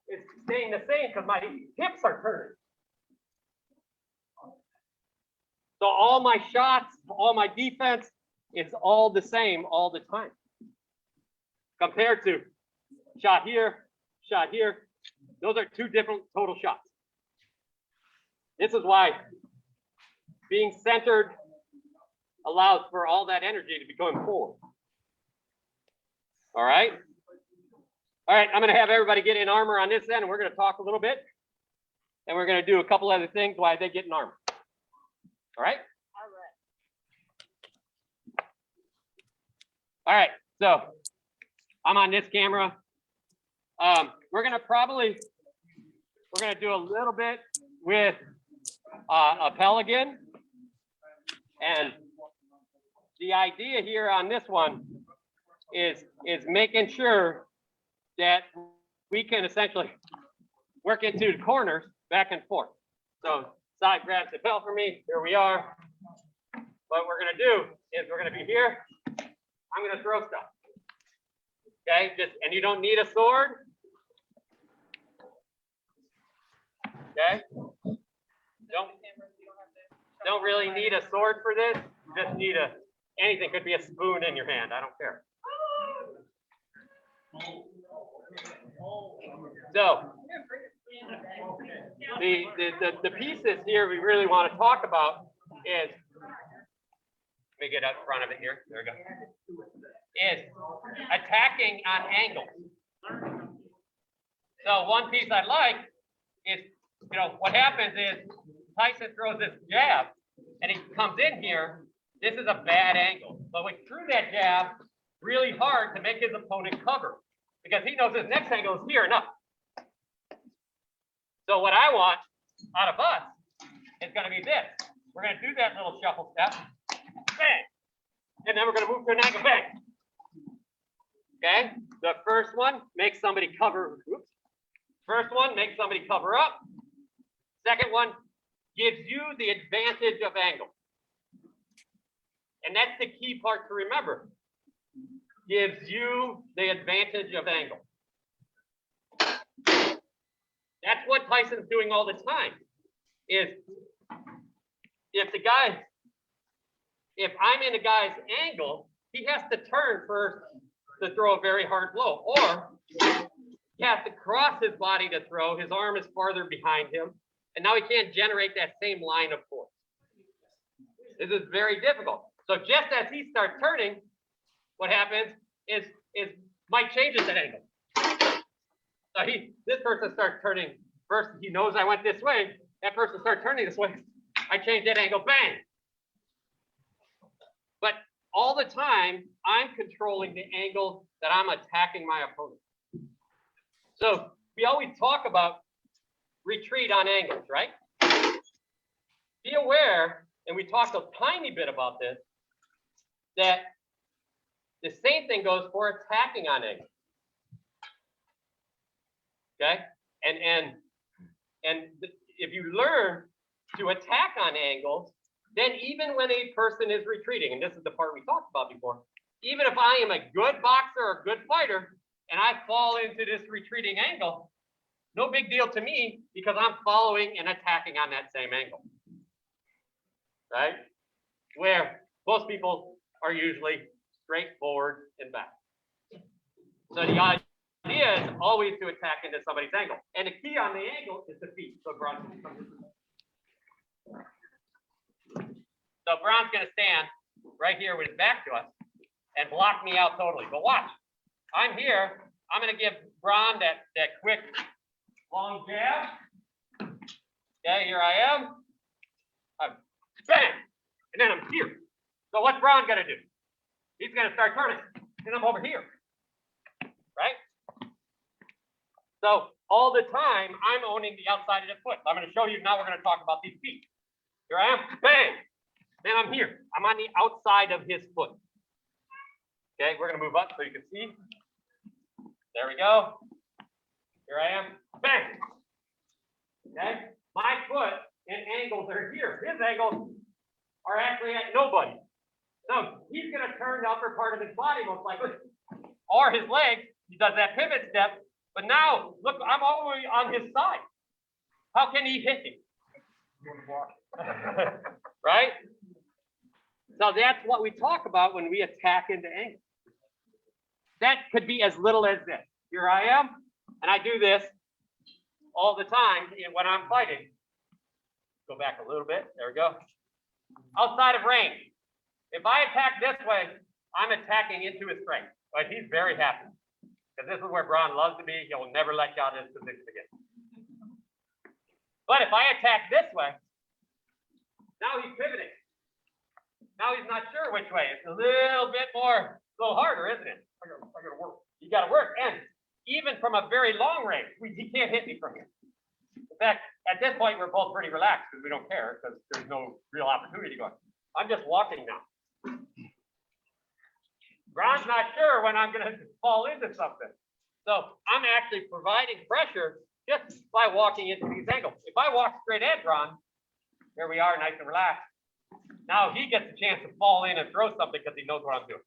S2: is staying the same because my hips are turning. So all my shots, all my defense is all the same all the time. Compared to shot here, those are two different total shots. This is why being centered allows for all that energy to be going forward. All right. All right, I'm going to have everybody get in armor on this end, and we're going to talk a little bit. And we're going to do a couple other things while they get in armor. All right? All right, so I'm on this camera. We're going to do a little bit with a pell again. And the idea here on this one is making sure that we can essentially work into the corners back and forth. So side grabs the pell for me. Here we are. What we're going to do is we're going to be here. I'm going to throw stuff. Okay, and you don't need a sword. Okay. Don't really need a sword for this. You just need anything. Could be a spoon in your hand. I don't care. So the pieces here we really want to talk about is, let me get up front of it here. There we go. Is attacking on angles. So one piece I like is, you know, what happens is Tyson throws this jab and he comes in here. This is a bad angle. But we threw that jab really hard to make his opponent cover because he knows his next angle is here and up. So what I want out of us is going to be this. We're going to do that little shuffle step, bang, and then we're going to move to an angle, bang. Okay, the first one makes somebody cover. Oops. First one makes somebody cover up. Second one gives you the advantage of angle. And that's the key part to remember. Gives you the advantage of angle. That's what Tyson's doing all the time. Is if I'm in a guy's angle, he has to turn first to throw a very hard blow, or he has to cross his body to throw. His arm is farther behind him, and now he can't generate that same line of force. This is very difficult. So just as he starts turning, what happens is Mike changes that angle. So this person starts turning. First, he knows I went this way. That person starts turning this way. I change that angle, bang. But all the time, I'm controlling the angle that I'm attacking my opponent. So we always talk about retreat on angles, right? Be aware, and we talked a tiny bit about this, that the same thing goes for attacking on angles. Okay? And if you learn to attack on angles, then even when a person is retreating, and this is the part we talked about before, even if I am a good boxer or a good fighter, and I fall into this retreating angle, no big deal to me because I'm following and attacking on that same angle. Right? Where most people are usually straight forward and back. So the idea is always to attack into somebody's angle. And the key on the angle is the feet. So Braun's going to stand right here with his back to us and block me out totally. But watch, I'm here. I'm going to give Braun that quick long jab. Okay, here I am. I'm bang, and then I'm here. So what's Braun going to do? He's going to start turning, and I'm over here, right? So all the time, I'm owning the outside of the foot. I'm going to show you now. We're going to talk about these feet. Here I am, bang. Then I'm here. I'm on the outside of his foot. Okay, we're going to move up so you can see. There we go. Here I am, bang. Okay, my foot and angles are here. His angles are actually at nobody. So he's going to turn the upper part of his body most likely, or his legs. He does that pivot step. But now, look, I'm all the way on his side. How can he hit me? Right? So that's what we talk about when we attack into angles. That could be as little as this. Here I am, and I do this all the time when I'm fighting. Go back a little bit. There we go. Outside of range. If I attack this way, I'm attacking into his strength. But he's very happy. Because this is where Braun loves to be. He'll never let you out of this position again. But if I attack this way, now he's pivoting. Now he's not sure which way. It's a little bit more, a little harder, isn't it? I gotta work. You gotta work. And even from a very long range, he can't hit me from here. In fact, at this point, we're both pretty relaxed because we don't care because there's no real opportunity going. I'm just walking now. Braun's not sure when I'm going to fall into something. So I'm actually providing pressure just by walking into these angles. If I walk straight at Braun, here we are, nice and relaxed. Now he gets a chance to fall in and throw something because he knows what I'm doing.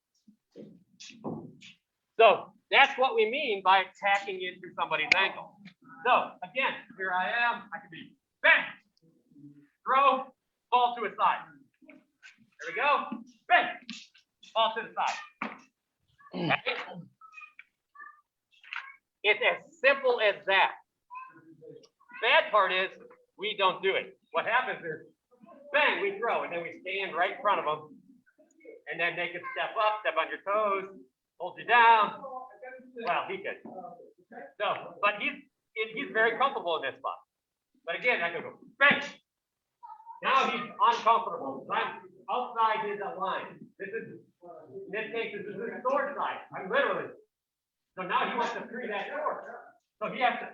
S2: So that's what we mean by attacking into somebody's angle. So again, here I am. I can be bang, throw, fall to a side. There we go. Bang, fall to the side. Okay. that. Bad part is we don't do it. What happens is, bang, we throw, and then we stand right in front of them, and then they can step up, step on your toes, hold you down. Well, he could. So, but he's very comfortable in this spot. But again, I can go bang. Now he's uncomfortable. I'm outside his line. This is, in this case, this is the sword side. I'm literally. So now he wants to free that sword. So he has to.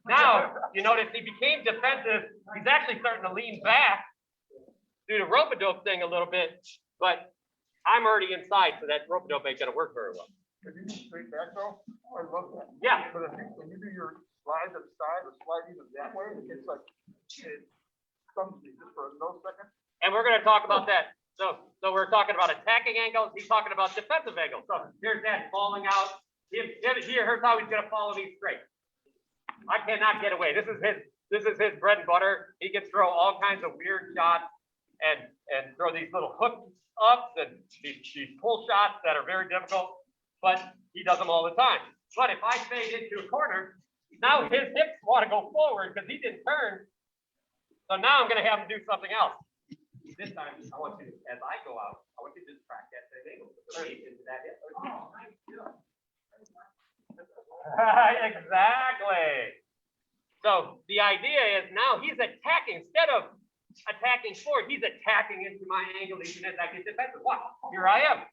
S2: Now, you notice he became defensive. He's actually starting to lean back, do the rope-a-dope thing a little bit, but I'm already inside, so that rope-a-dope ain't gonna work very well.
S8: If you do straight back though, I love that.
S2: Yeah.
S8: But I think when you do your slide to the side or slide even that way, it's like, it comes to you just for a millisecond.
S2: And we're gonna talk about that. So we're talking about attacking angles. He's talking about defensive angles. So here's that falling out. Here's how he's gonna follow me straight. I cannot get away. This is his bread and butter. He can throw all kinds of weird shots and throw these little hook ups and these pull shots that are very difficult, but he does them all the time. But if I fade into a corner, now his hips want to go forward because he didn't turn. So now I'm going to have him do something else. This time, I want you to, as I go out, I want you to just track that same angle. Into that hip. Exactly. So the idea is now he's attacking instead of attacking forward, he's attacking into my angle even as I get defensive. Watch, here I am.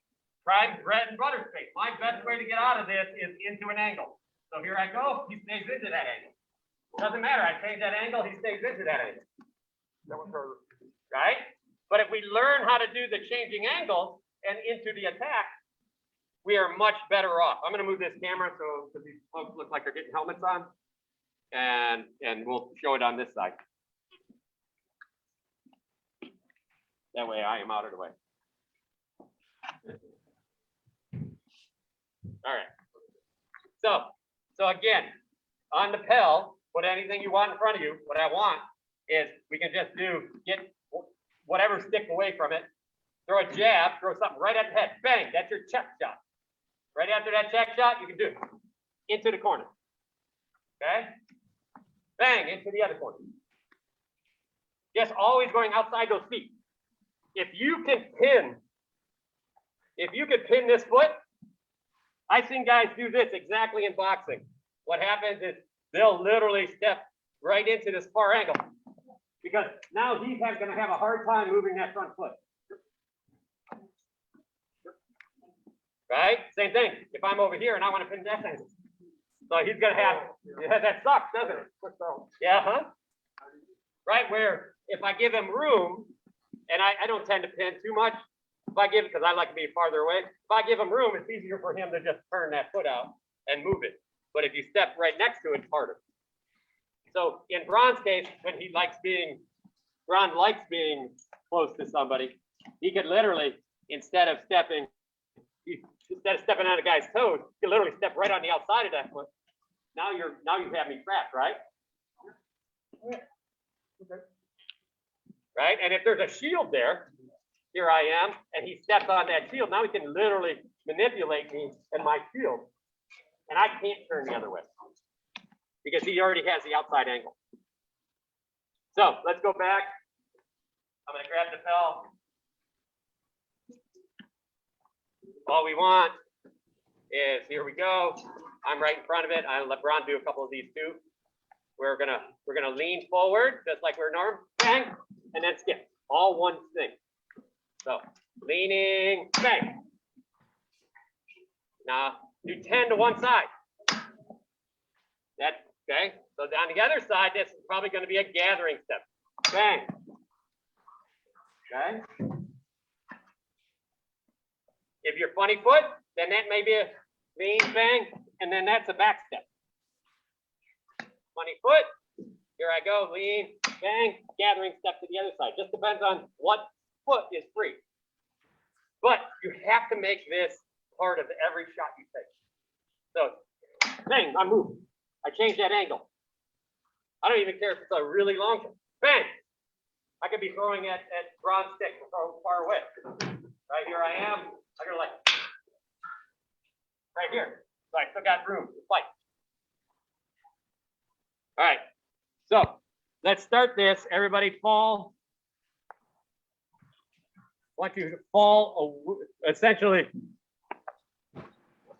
S2: Prime bread and butter space. My best way to get out of this is into an angle. So here I go, he stays into that angle. Doesn't matter, I change that angle, he stays into that angle.
S8: That one's harder.
S2: Right? But if we learn how to do the changing angles and into the attack, we are much better off. I'm going to move this camera so because these folks look like they're getting helmets on, and we'll show it on this side. That way I am out of the way. All right. So again, on the pell, put anything you want in front of you. What I want is we can just get whatever stick away from it, throw a jab, throw something right at the head. Bang, that's your check shot. Right after that check shot, you can do it into the corner. Okay? Bang, into the other corner. Just always going outside those feet. If you can pin this foot, I've seen guys do this exactly in boxing. What happens is they'll literally step right into this far angle because now he's going to have a hard time moving that front foot. Right? Same thing. If I'm over here and I want to pin that thing. So he's going to have, yeah, that sucks, doesn't it? Yeah, huh? Right, where if I give him room, and I don't tend to pin too much, if I give it, because I like to be farther away, if I give him room, it's easier for him to just turn that foot out and move it. But if you step right next to it, it's harder. So in Bron's case, when Bron likes being close to somebody, he could literally, instead of stepping on a guy's toes, you can literally step right on the outside of that foot. Now you have me trapped, right? Right? And if there's a shield there, here I am, and he steps on that shield, now he can literally manipulate me and my shield. And I can't turn the other way because he already has the outside angle. So let's go back. I'm going to grab the pell. All we want is, here we go. I'm right in front of it. I'll let Bron do a couple of these too. We're gonna lean forward just like we're normal, bang, and then skip. All one thing. So leaning, bang. Now do 10 to one side. That okay. So on the other side, this is probably going to be a gathering step. Bang. Okay. If you're funny foot, then that may be a lean, bang, and then that's a back step. Funny foot, here I go, lean, bang, gathering step to the other side. Just depends on what foot is free. But you have to make this part of every shot you take. So, bang, I move. I change that angle. I don't even care if it's a really long shot. Bang! I could be throwing at Bron's stick from far away. Right here I am. I go like right here. So I still got room to fight. All right, so let's start this. Everybody fall. I want you to fall, essentially,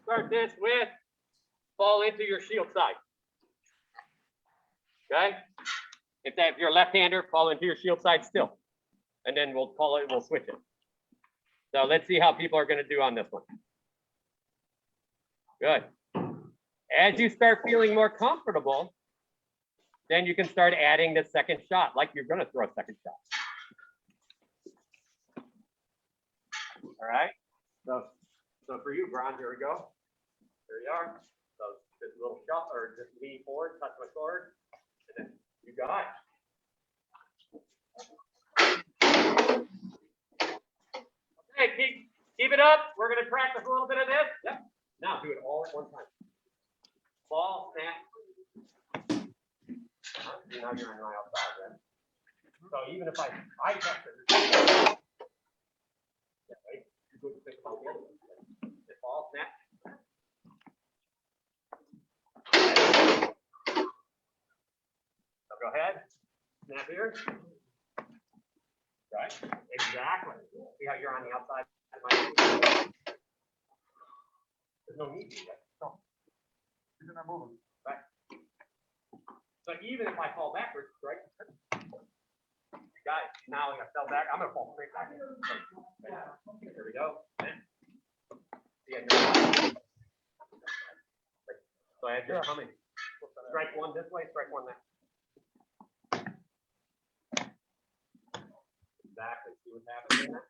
S2: start this with fall into your shield side. Okay? If you're a left-hander, fall into your shield side still. And then we'll switch it. So let's see how people are going to do on this one. Good. As you start feeling more comfortable, then you can start adding the second shot, like you're going to throw a second shot. All right. So for you, Bron, here we go. Here you are. So just a little shot, or just lean forward, touch my sword, and then you got it. Okay, keep it up. We're going to practice a little bit of this. Yep. Now do it all at one time. Ball, snap. Now you're on my outside, right? So even if I touch it. Yeah, right? You go think about the other one. It's ball, snap. So go ahead. Snap here. Right? Exactly. See how you're on the outside? There's no need to do that. No.
S8: Isn't that moving?
S2: Right. So even if I fall backwards, right? You got it. Now I fell back. I'm gonna fall straight back. Right. There we go. So as you're coming, strike one this way, strike one that. Exactly. See what's happening there?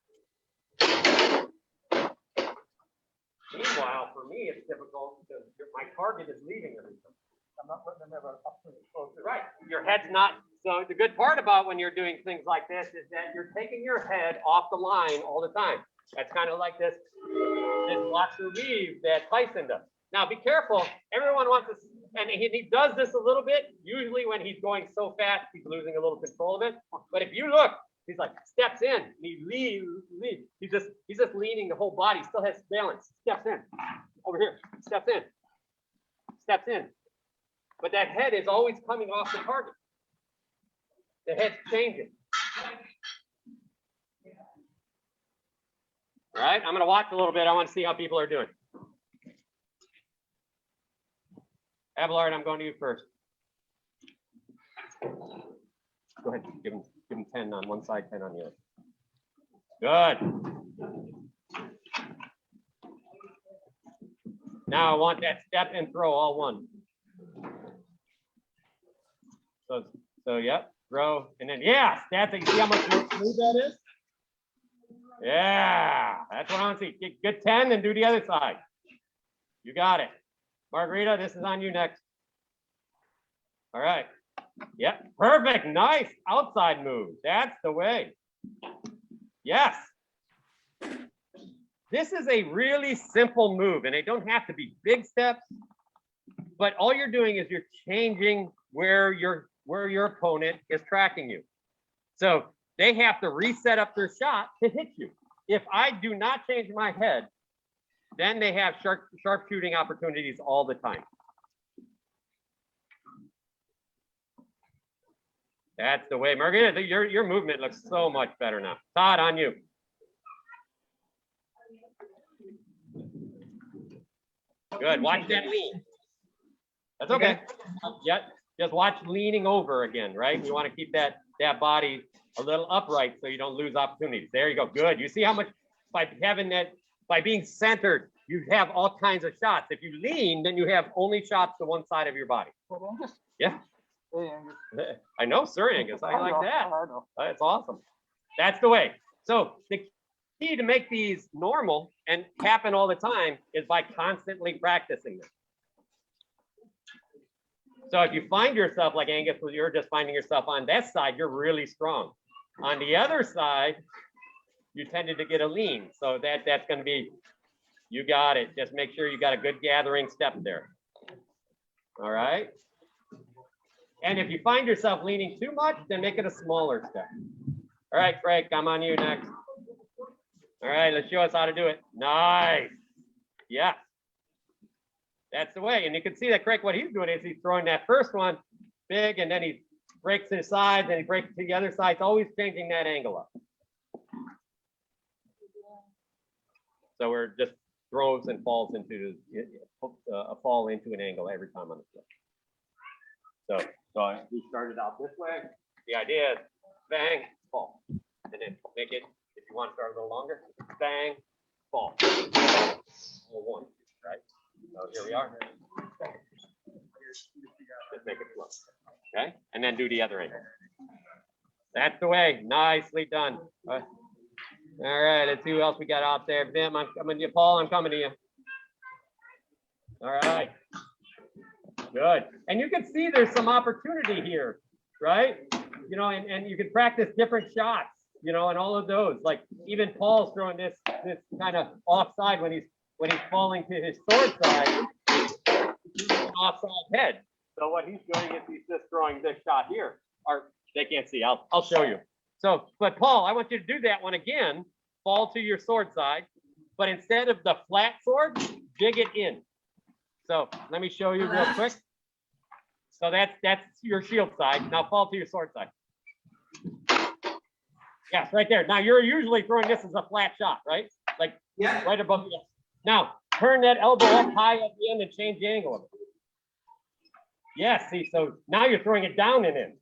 S2: Meanwhile, for me, it's difficult because my target is leaving everything.
S8: I'm not letting them have an opportunity to close it.
S2: Right. Your head's not. So the good part about when you're doing things like this is that you're taking your head off the line all the time. That's kind of like this watch or leave that Tyson does. Now be careful. Everyone wants to, and he does this a little bit. Usually when he's going so fast, he's losing a little control of it. But if you look, he's like steps in, and he leaves. He's just leaning the whole body. Still has balance. Steps in. Over here. Steps in. Steps in. But that head is always coming off the target. The head's changing. All right, I'm going to watch a little bit. I want to see how people are doing. Abelard, I'm going to you first. Go ahead, give him 10 on one side, 10 on the other. Good. Now I want that step and throw all one. So yep, throw, and then yeah, that's it. See how much smooth that is? Yeah, that's what I want to see. Get 10 and do the other side. You got it. Margarita, this is on you next. All right. Yep, perfect. Nice outside move. That's the way. Yes. This is a really simple move, and they don't have to be big steps, but all you're doing is you're changing where your opponent is tracking you. So they have to reset up their shot to hit you. If I do not change my head, then they have sharp shooting opportunities all the time. That's the way. Margarita, your movement looks so much better now. Todd, on you. Good. Watch that lean. That's okay. Yep. Just watch leaning over again, right? We want to keep that body a little upright so you don't lose opportunities. There you go. Good. You see how much by having that, by being centered, you have all kinds of shots. If you lean, then you have only shots to one side of your body. Yeah. I know, Sir Angus. I like that. That's awesome. That's the way. So the key to make these normal and happen all the time is by constantly practicing them. So if you find yourself like Angus, you're just finding yourself on that side, you're really strong. On the other side, you tended to get a lean. So that's going to be, you got it. Just make sure you got a good gathering step there. All right. And if you find yourself leaning too much, then make it a smaller step. All right, Craig, I'm on you next. All right, let's show us how to do it. Nice. Yeah. That's the way. And you can see that Craig, what he's doing is he's throwing that first one big, and then he breaks to the sides, and he breaks to the other side. It's always changing that angle up. So we're just throws and falls into a fall into an angle every time on the flip. So we started out this way. The idea is bang, fall, and then make it, if you want to start a little longer, bang, fall. All one, right? So here we are. Just make it flow. Okay, and then do the other angle. That's the way. Nicely done. All right, let's see who else we got out there. Vim, I'm coming to you. Paul, I'm coming to you. All right. Good. And you can see there's some opportunity here, right? You know, and you can practice different shots, you know, and all of those. Like even Paul's throwing this kind of offside when he's falling to his sword side, he's an offside head. So what he's doing is he's just throwing this shot here. Or they can't see. I'll show you. So, but Paul, I want you to do that one again. Fall to your sword side, but instead of the flat sword, dig it in. So let me show you real quick. So that's your shield side. Now fall to your sword side. Yes, right there. Now you're usually throwing this as a flat shot, right? Like right above the. Now turn that elbow up high at the end and change the angle of it. Yes, see, so now you're throwing it down and in.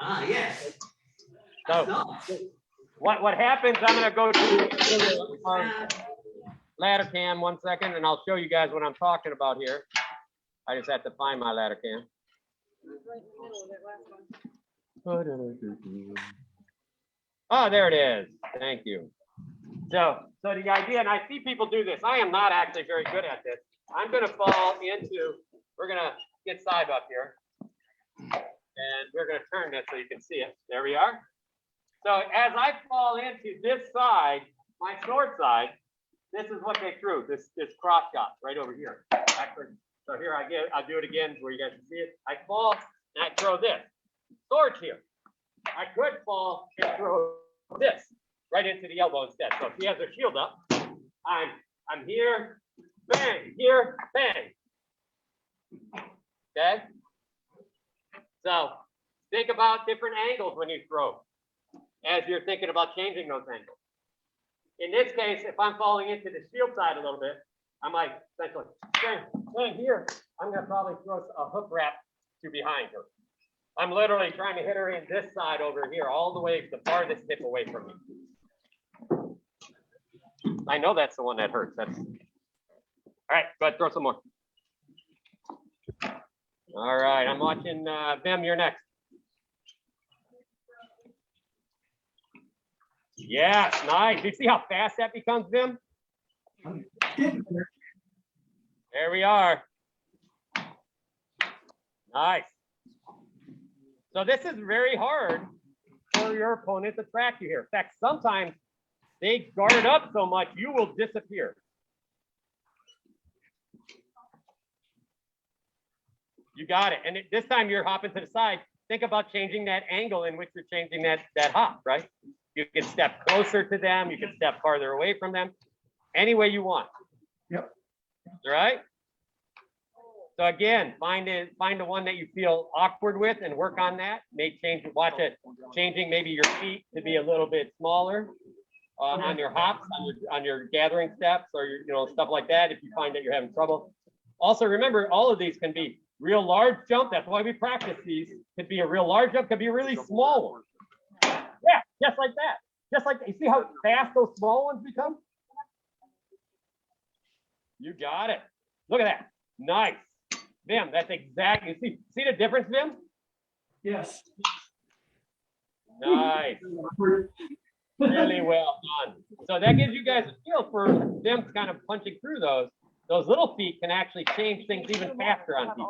S9: Ah, yes.
S2: So what happens, I'm gonna go to ladder cam 1 second, and I'll show you guys what I'm talking about here. I just have to find my ladder cam. Oh, there it is. Thank you. So the idea, and I see people do this. I am not actually very good at this. I'm gonna fall into, we're gonna get side up here. And we're gonna turn this so you can see it. There we are. So as I fall into this side, my sword side, this is what they threw, this cross shot right over here. Actually, so here I'll do it again where you guys can see it. I fall and I throw this. Sword here. I could fall and throw this right into the elbow instead. So if he has their shield up, I'm here, bang, here, bang. Okay? So think about different angles when you throw, as you're thinking about changing those angles. In this case, if I'm falling into the shield side a little bit, I might essentially bang here. I'm gonna probably throw a hook wrap to behind her. I'm literally trying to hit her in this side over here, all the way the farthest hip away from me. I know that's the one that hurts. All right, go ahead, throw some more. All right, I'm watching Vim, you're next. Yes, nice. You see how fast that becomes, Vim? There we are. Nice. So this is very hard for your opponent to track you here. In fact, sometimes they guard up so much, you will disappear. You got it. And this time you're hopping to the side. Think about changing that angle in which you're changing that hop, right? You can step closer to them. You can step farther away from them. Any way you want.
S6: Yep.
S2: All right. So again, find the one that you feel awkward with and work on that. May change, watch it, changing maybe your feet to be a little bit smaller on your hops, on your gathering steps, or your, stuff like that. If you find that you're having trouble. Also remember, all of these can be real large jump. That's why we practice these. Could be a real large jump. Could be a really small one. Yeah, just like that. Just like that. You see how fast those small ones become? You got it. Look at that. Nice. Vim, that's exactly. See the difference, Vim?
S6: Yes.
S2: Nice. Really well done. So that gives you guys a feel for Vim kind of punching through those. Those little feet can actually change things even faster on feet.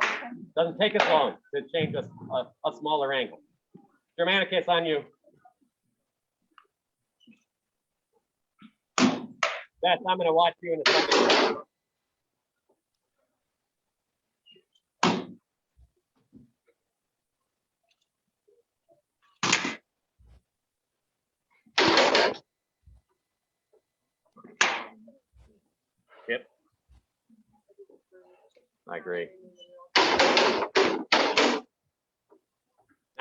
S2: Doesn't take as long to change a smaller angle. Germanicus, on you. Beth, I'm going to watch you in a second. Yep. I agree.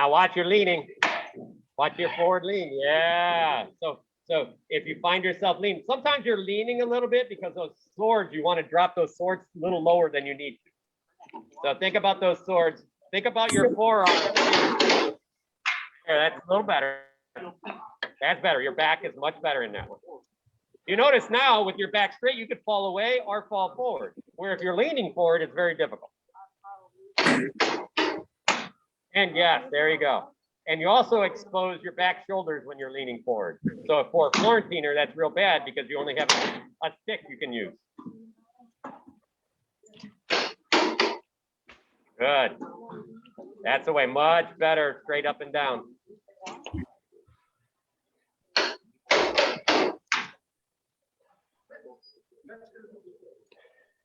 S2: Now watch your leaning. Watch your forward lean. Yeah. So if you find yourself leaning, sometimes you're leaning a little bit because those swords, you want to drop those swords a little lower than you need to. So think about those swords. Think about your forearm. There, that's a little better. That's better. Your back is much better in that one. You notice now with your back straight, you could fall away or fall forward. Where if you're leaning forward, it's very difficult. And yes, there you go. And you also expose your back shoulders when you're leaning forward. So for a Florentiner, that's real bad because you only have a stick you can use. Good. That's the way. Much better, straight up and down.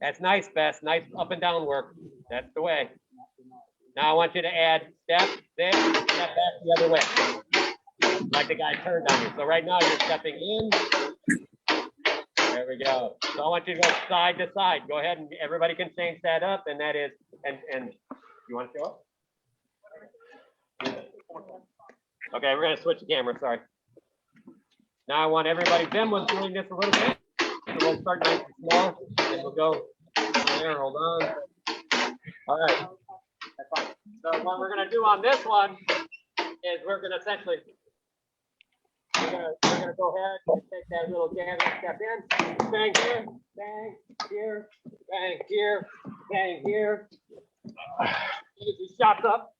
S2: That's nice, Bess. Nice up and down work. That's the way. Now I want you to add step, this, step back the other way. Like the guy turned on you. So right now you're stepping in. There we go. So I want you to go side to side. Go ahead and everybody can change that up. And that is, and you want to show up? Okay, we're gonna switch the camera, sorry. Now I want everybody, Ben was doing this a little bit. So we'll start nice and small and we'll go there, hold on. All right. So what we're gonna do on this one is we're gonna essentially, we're gonna go ahead and take that little gathering step in, bang here, bang here, bang here, bang here. Shots up,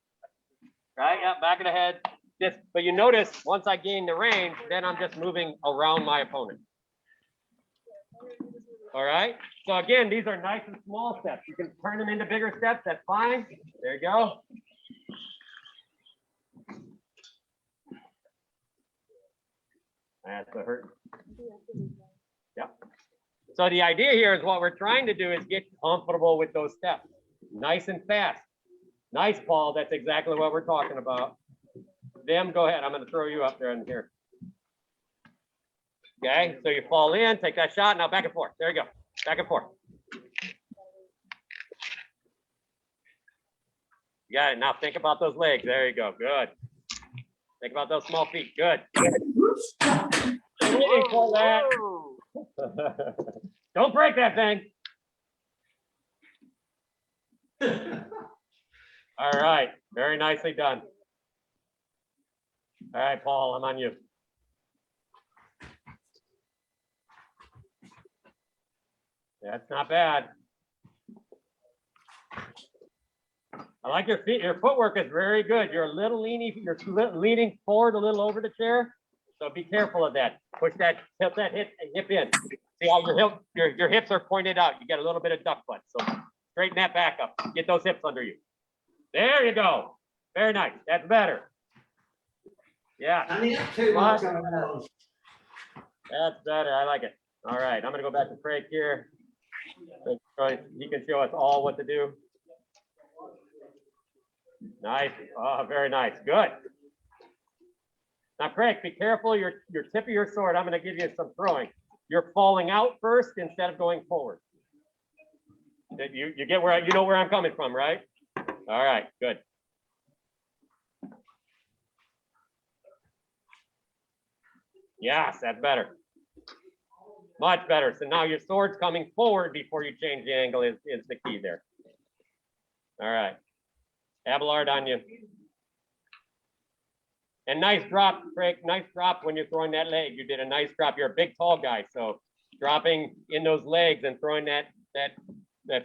S2: right? Yeah, back of the head. Just, but you notice once I gain the range, then I'm just moving around my opponent. All right. So again, these are nice and small steps. You can turn them into bigger steps. That's fine. There you go. That's a hurt. Yep. So the idea here is what we're trying to do is get comfortable with those steps. Nice and fast. Nice, Paul. That's exactly what we're talking about. Them, go ahead. I'm going to throw you up there in here. Okay, so you fall in, take that shot. Now back and forth. There you go. Back and forth. You got it. Now think about those legs. There you go. Good. Think about those small feet. Good. Waiting for that. Don't break that thing. All right. Very nicely done. All right, Paul, I'm on you. That's not bad. I like your feet. Your footwork is very good. You're a little leaning. You're leaning forward a little over the chair. So be careful of that. Push that, tilt that hip in. See how your hips are pointed out. You get a little bit of duck butt. So straighten that back up. Get those hips under you. There you go. Very nice. That's better. Yeah.
S9: Standing up too much.
S2: That's better. I like it. All right. I'm going to go back to Craig here. He can show us all what to do. Nice. Oh, very nice. Good. Now, Craig, be careful. Your tip of your sword, I'm going to give you some throwing. You're falling out first instead of going forward. You get where you know where I'm coming from, right? All right. Good. Yes, that's better. Much better. So now your sword's coming forward before you change the angle is the key there. All right. Abelard on you. And nice drop, Craig. Nice drop when you're throwing that leg. You did a nice drop. You're a big, tall guy. So dropping in those legs and throwing that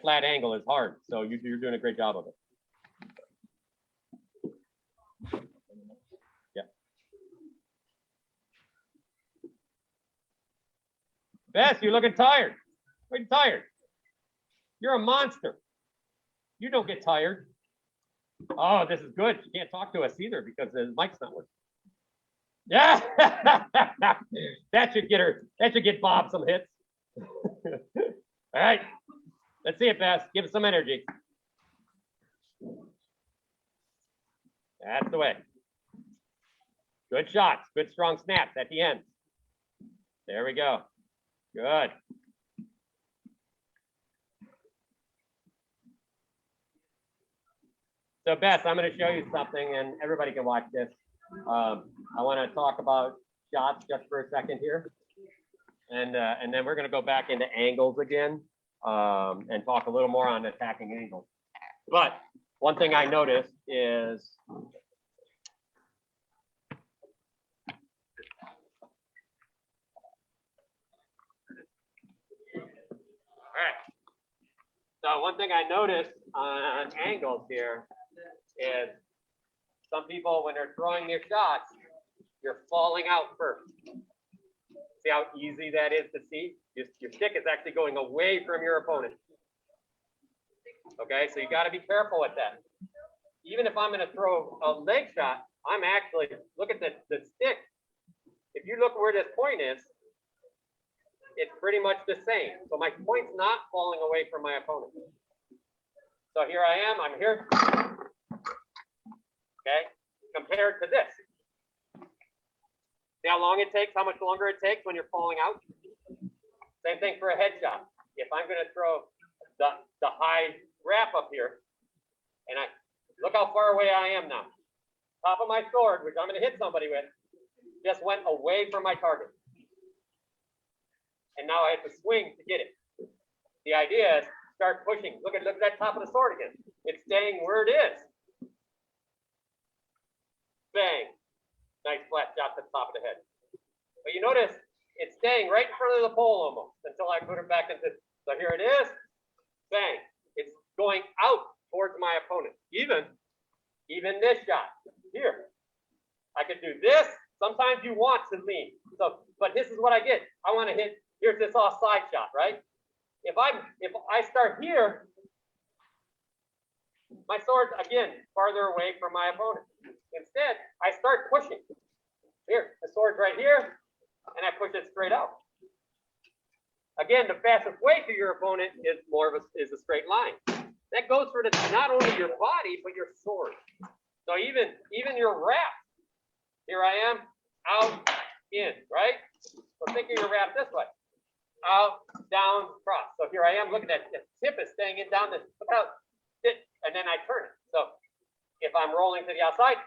S2: flat angle is hard. So you're doing a great job of it. Bess, you're looking tired. Are you tired? You're a monster. You don't get tired. Oh, this is good. She can't talk to us either because the mic's not working. Yeah, that should get Bob some hits. All right, let's see it, Bess. Give us some energy. That's the way. Good shots, good strong snaps at the end. There we go. Good. So Beth, I'm going to show you something, and everybody can watch this. I want to talk about shots just for a second here, and then we're going to go back into angles again, and talk a little more on attacking angles. But one thing I noticed is so one thing I noticed on angles here is some people, when they're throwing their shots, you're falling out first. See how easy that is to see? Your stick is actually going away from your opponent. Okay, so you got to be careful with that. Even if I'm going to throw a leg shot, I'm actually, look at the stick. If you look where this point is, it's pretty much the same. So my point's not falling away from my opponent. So here I am, I'm here. Okay, compared to this. See how long it takes, how much longer it takes when you're falling out? Same thing for a headshot. If I'm going to throw the high wrap up here, and I look how far away I am now. Top of my sword, which I'm going to hit somebody with, just went away from my target. And now I have to swing to get it. The idea is start pushing. Look at that top of the sword again. It's staying where it is. Bang. Nice flat shot to the top of the head. But you notice it's staying right in front of the pole almost until I put it back into. So here it is. Bang. It's going out towards my opponent. Even this shot here. I could do this. Sometimes you want to lean. So, but this is what I get. I want to hit. Here's this offside shot, right? If I start here, my sword's again farther away from my opponent. Instead, I start pushing. Here, the sword's right here, and I push it straight out. Again, the fastest way to your opponent is a straight line. That goes for not only your body but your sword. So even your wrap. Here I am, out, in, right? So think of your wrap this way. Out, down, cross. So here I am, look at that. The tip is staying in down this. Look out, and then I turn it. So if I'm rolling to the outside,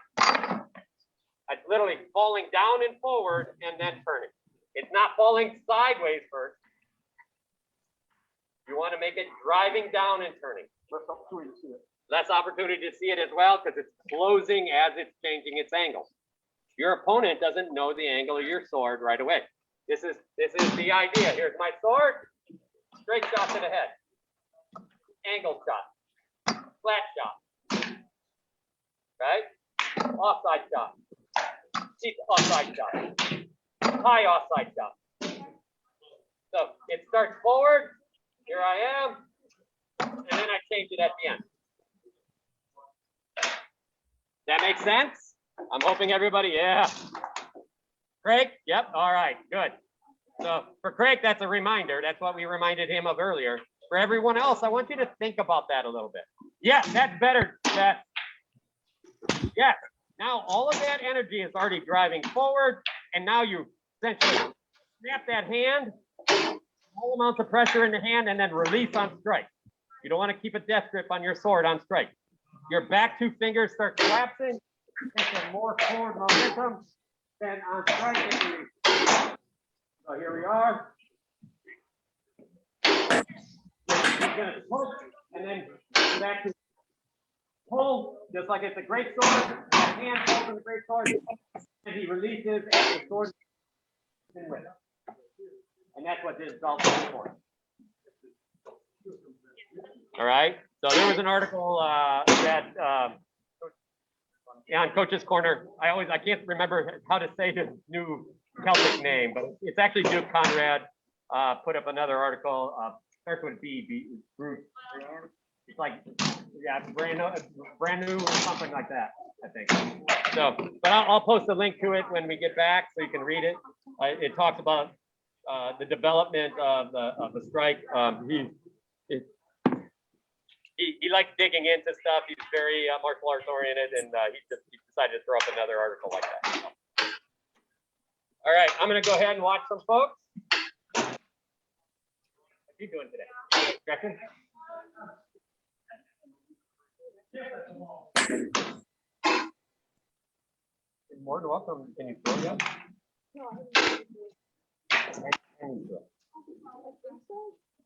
S2: I'm literally falling down and forward and then turning. It's not falling sideways first. You want to make it driving down and turning.
S8: Less opportunity to see it.
S2: Less opportunity to see it as well because it's closing as it's changing its angle. Your opponent doesn't know the angle of your sword right away. This is the idea. Here's my sword. Straight shot to the head. Angle shot. Flat shot. Right? Offside shot. Deep offside shot. High offside shot. So it starts forward. Here I am. And then I change it at the end. That makes sense? I'm hoping everybody, yeah. Craig? Yep. All right, good. So for Craig, that's a reminder. That's what we reminded him of earlier. For everyone else, I want you to think about that a little bit. Yeah, that's better. Yes. Now all of that energy is already driving forward, and now you essentially snap that hand, small amounts of pressure in the hand, and then release on strike. You don't want to keep a death grip on your sword on strike. Your back two fingers start collapsing, take a more forward momentum. Then on strike, so here we are. He's gonna push and then back to pull, just like it's a great sword. Hand pulls in the great sword, and he releases and the sword is in with it. And that's what this is all for. All right. So there was an article that. Yeah, on Coach's Corner, I can't remember how to say his new Celtic name, but it's actually Duke Conrad put up another article. Starts with B, Bruce. It's like, yeah, brand new or something like that, I think. So, but I'll post a link to it when we get back so you can read it. It talks about the development of the strike. He likes digging into stuff. He's very martial arts oriented, and he decided to throw up another article like that. All right, I'm going to go ahead and watch some folks. What are you doing today? Gretchen? You're more than welcome. Can you throw yet?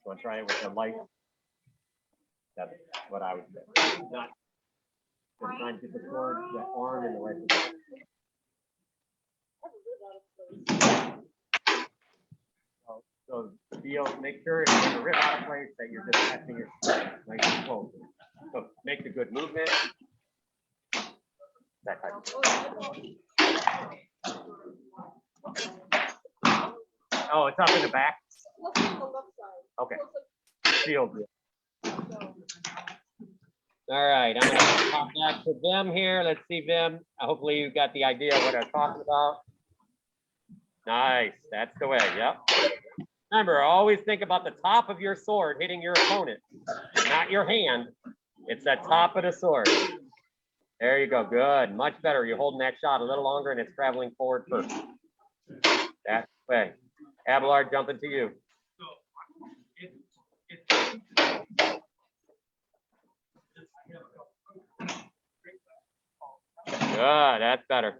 S2: Want to try it with the light? That's what I would say. Not just trying to get the sword, the arm, in the right position. So feel, make sure if you're gonna rip out of place that you're just catching it nice and close. So make the good movement. That type of thing. Oh, it's up in the back? Okay. Feel good. All right, I'm gonna pop back to Vim here. Let's see, Vim. Hopefully you got the idea of what I'm talking about. Nice, that's the way, yep. Remember, always think about the top of your sword hitting your opponent, not your hand. It's the top of the sword. There you go, good, much better. You're holding that shot a little longer and it's traveling forward first. That way. Abelard, jumping to you. Good, that's better.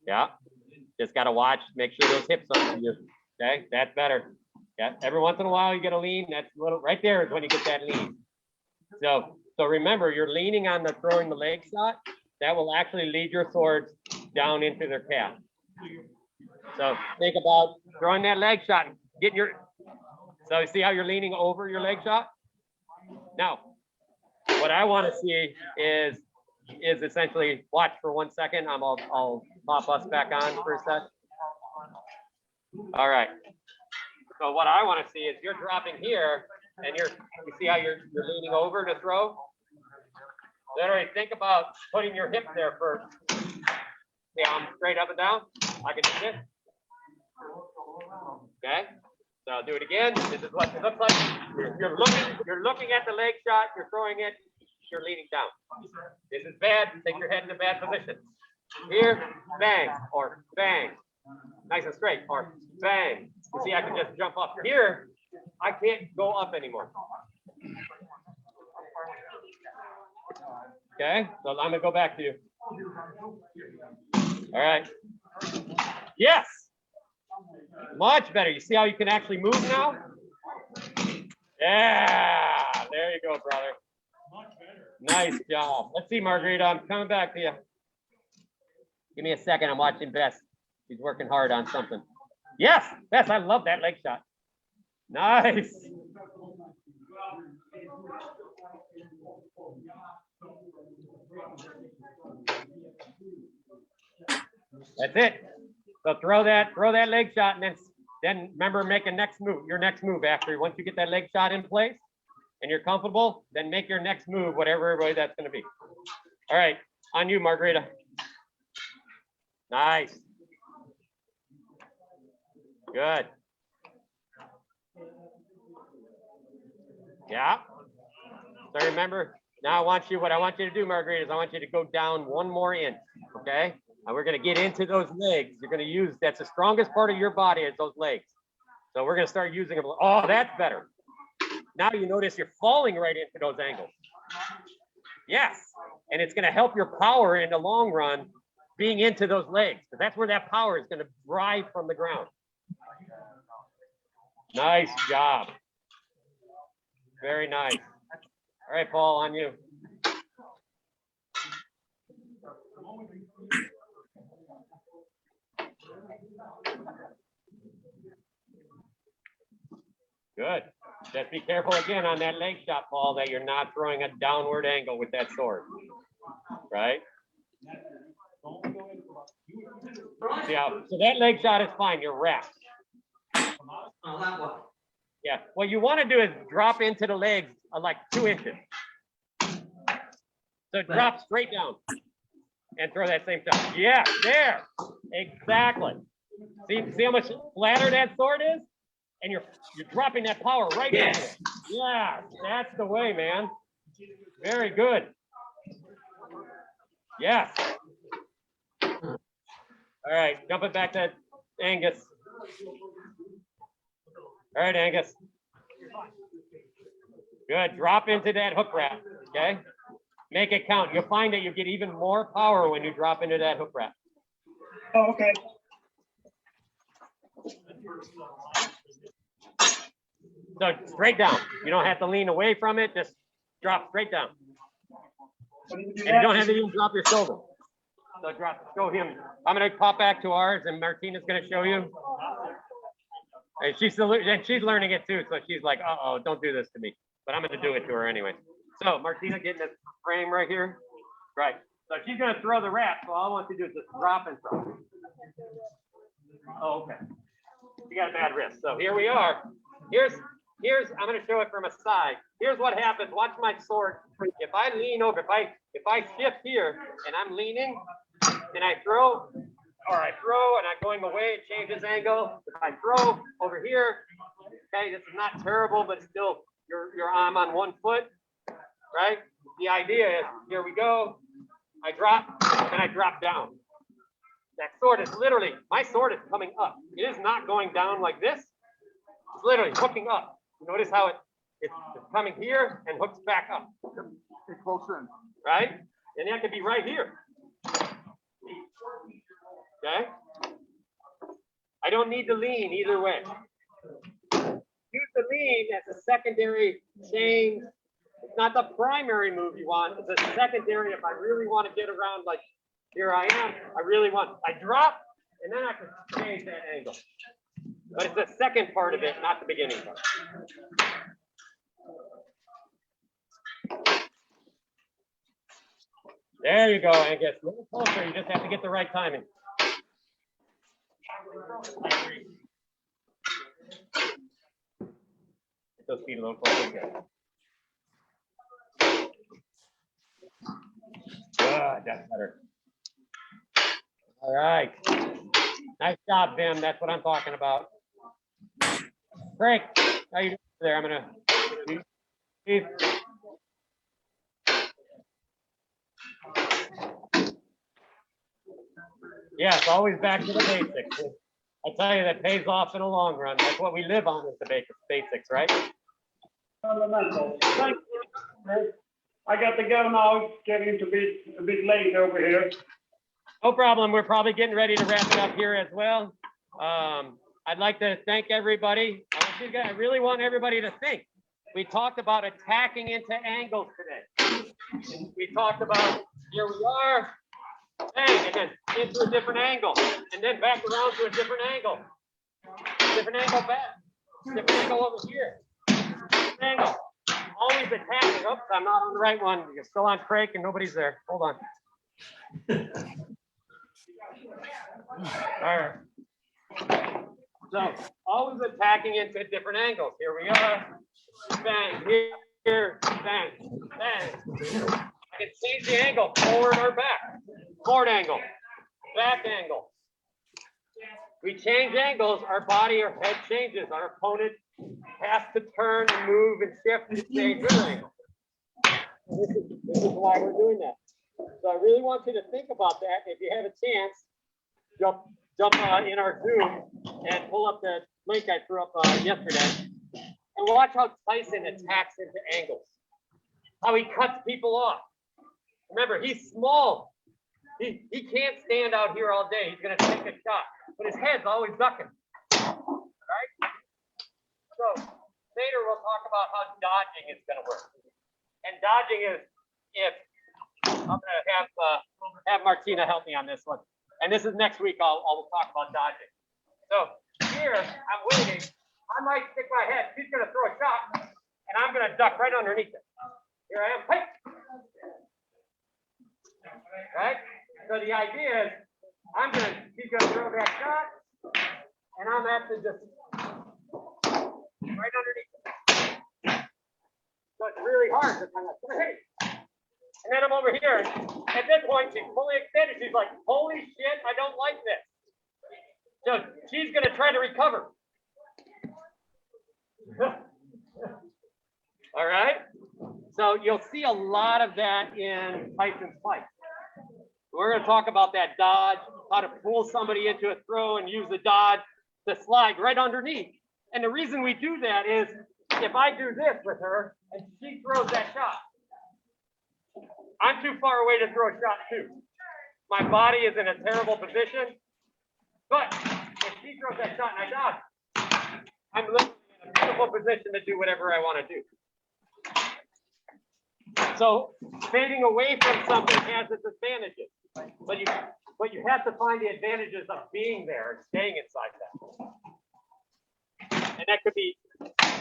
S2: Yeah, just gotta watch, make sure those hips are you. Okay, that's better. Yeah, every once in a while you get a lean. That's a little right there is when you get that lean. So remember, you're leaning on the throwing the leg shot. That will actually lead your swords down into their calf. So think about throwing that leg shot, getting your. So you see how you're leaning over your leg shot. Now, what I want to see is essentially watch for 1 second. I'll pop us back on for a sec. All right. So what I want to see is you're dropping here, and you see how you're leaning over to throw. Literally think about putting your hip there first. See how I'm straight up and down. I can do this. Okay. So I'll do it again. This is what it looks like. You're looking at the leg shot. You're throwing it. You're leaning down. This is bad. Take your head in a bad position. Here, bang, or bang. Nice and straight, or bang. You see, I can just jump up. Here, I can't go up anymore. Okay, so I'm gonna go back to you. All right. Yes. Much better. You see how you can actually move now? Yeah, there you go, brother. Nice job. Let's see, Margarita, I'm coming back to you. Give me a second. I'm watching Bess. She's working hard on something. Yes, Bess, I love that leg shot. Nice. That's it. So throw that leg shot, and then remember, make a next move. Your next move after once you get that leg shot in place and you're comfortable, then make your next move, whatever way that's going to be. All right, on you, Margarita. Nice. Good. Yeah. So remember, now what I want you to do, Margarita, is I want you to go down 1 more inch, okay? And we're going to get into those legs. You're going to use, that's the strongest part of your body is those legs. So we're going to start using them. Oh, that's better. Now you notice you're falling right into those angles. Yes. And it's going to help your power in the long run being into those legs, because that's where that power is going to drive from the ground. Nice job. Very nice. All right, Paul, on you. Good. Just be careful again on that leg shot, Paul, that you're not throwing a downward angle with that sword. Right? See how, so that leg shot is fine. You're wrapped.
S9: Oh, that one.
S2: Yeah. What you want to do is drop into the legs like 2 inches. So drop straight down and throw that same shot. Yeah, there. Exactly. See how much flatter that sword is? And you're dropping that power right into it. Yeah, that's the way, man. Very good. Yes. All right, jumping back to Angus. All right, Angus. Good. Drop into that hook wrap. Okay. Make it count. You'll find that you get even more power when you drop into that hook wrap.
S7: Oh, okay.
S2: So straight down. You don't have to lean away from it. Just drop straight down. And you don't have to even drop your shoulder. So show him. I'm gonna pop back to ours, and Martina's gonna show you. And she's learning it too, so she's like, uh-oh, don't do this to me. But I'm gonna do it to her anyway. So Martina getting this frame right here. Right. So she's gonna throw the wrap, so all I want to do is just drop and throw. Oh, okay. You got a bad wrist. So here we are. Here's I'm gonna show it from a side. Here's what happens. Watch my sword. If I lean over, if I shift here and I'm leaning and I throw, or I throw and I'm going away, it changes angle. If I throw over here, okay, this is not terrible, but still your arm on one foot, right? The idea is, here we go. I drop and I drop down. That sword is literally, my sword is coming up. It is not going down like this. It's literally hooking up. Notice how it's coming here and hooks back up.
S8: Get close in.
S2: Right? And that could be right here. Okay? I don't need to lean either way. Use the lean as a secondary change. It's not the primary move you want. It's a secondary if I really want to get around, like here I am. I drop and then I can change that angle. But it's the second part of it, not the beginning part. There you go, Angus. A little closer. You just have to get the right timing. Get those feet a little closer. Good, that's better. All right. Nice job, Vim. That's what I'm talking about. Frank, how you doing there? I'm gonna. Yes, always back to the basics. I tell you, that pays off in the long run. That's what we live on, is the basics, right?
S7: Fundamental. Thank you. I got to go now. It's getting to be a bit late over here.
S2: No problem. We're probably getting ready to wrap it up here as well. I'd like to thank everybody. I really want everybody to think. We talked about attacking into angles today. We talked about, here we are, bang, and then into a different angle, and then back around to a different angle back, different angle over here, different angle. Always attacking. Oops, I'm not on the right one. You're still on Craig and nobody's there. Hold on. All right. So always attacking into different angles. Here we are. Bang. Here. Bang. Bang. I can change the angle, forward or back. Forward angle. Back angle. We change angles, our body or head changes. Our opponent has to turn and move and shift to change their angle. This is why we're doing that. So I really want you to think about that. If you have a chance, jump in our Zoom and pull up the link I threw up yesterday, and watch how Tyson attacks into angles. How he cuts people off. Remember, he's small. He can't stand out here all day. He's going to take a shot, but his head's always ducking. Right? So later we'll talk about how dodging is going to work. And dodging is, if I'm going to have Martina help me on this one. And this is next week. I'll talk about dodging. So here I'm waiting. I might stick my head. She's going to throw a shot, and I'm going to duck right underneath it. Here I am. Hey. Right? So the idea is, she's going to throw that shot, and I'm actually just right underneath it. So it's really hard to kind of, hey. And then I'm over here. At this point, she's fully extended. She's like, holy shit, I don't like this. So she's going to try to recover. All right. So you'll see a lot of that in Tyson's fight. We're going to talk about that dodge, how to pull somebody into a throw and use the dodge to slide right underneath. And the reason we do that is, if I do this with her and she throws that shot, I'm too far away to throw a shot too. My body is in a terrible position, but if she throws that shot and I dodge, I'm literally in a beautiful position to do whatever I want to do. So fading away from something has its advantages, but you have to find the advantages of being there and staying inside that. And that could be,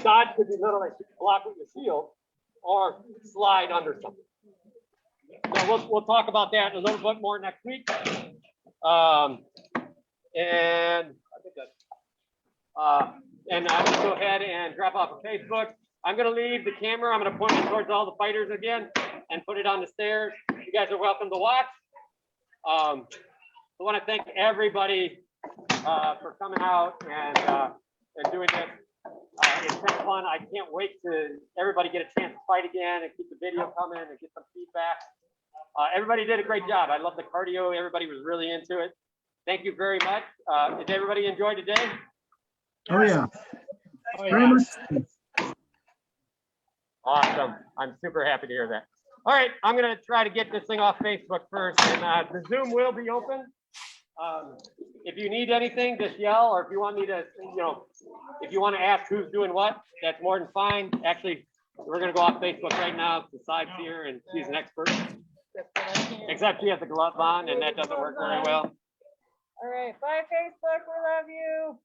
S2: dodge could be literally block with your shield or slide under something. So we'll talk about that a little bit more next week. And I'm gonna go ahead and drop off of Facebook. I'm gonna leave the camera. I'm gonna point it towards all the fighters again and put it on the stairs. You guys are welcome to watch. I want to thank everybody for coming out and doing this. It's been fun. I can't wait to everybody get a chance to fight again and keep the video coming and get some feedback. Everybody did a great job. I love the cardio. Everybody was really into it. Thank you very much. Did everybody enjoy today?
S6: Oh, yeah.
S2: Oh,
S6: Very much.
S2: Awesome. I'm super happy to hear that. All right, I'm gonna try to get this thing off Facebook first, and the Zoom will be open. If you need anything, just yell, or if you want me to, if you want to ask who's doing what, that's more than fine. Actually, we're gonna go off Facebook right now. The side's here, and she's an expert. Except she has the glove on, and that doesn't work very well.
S3: All right, bye Facebook, we love you.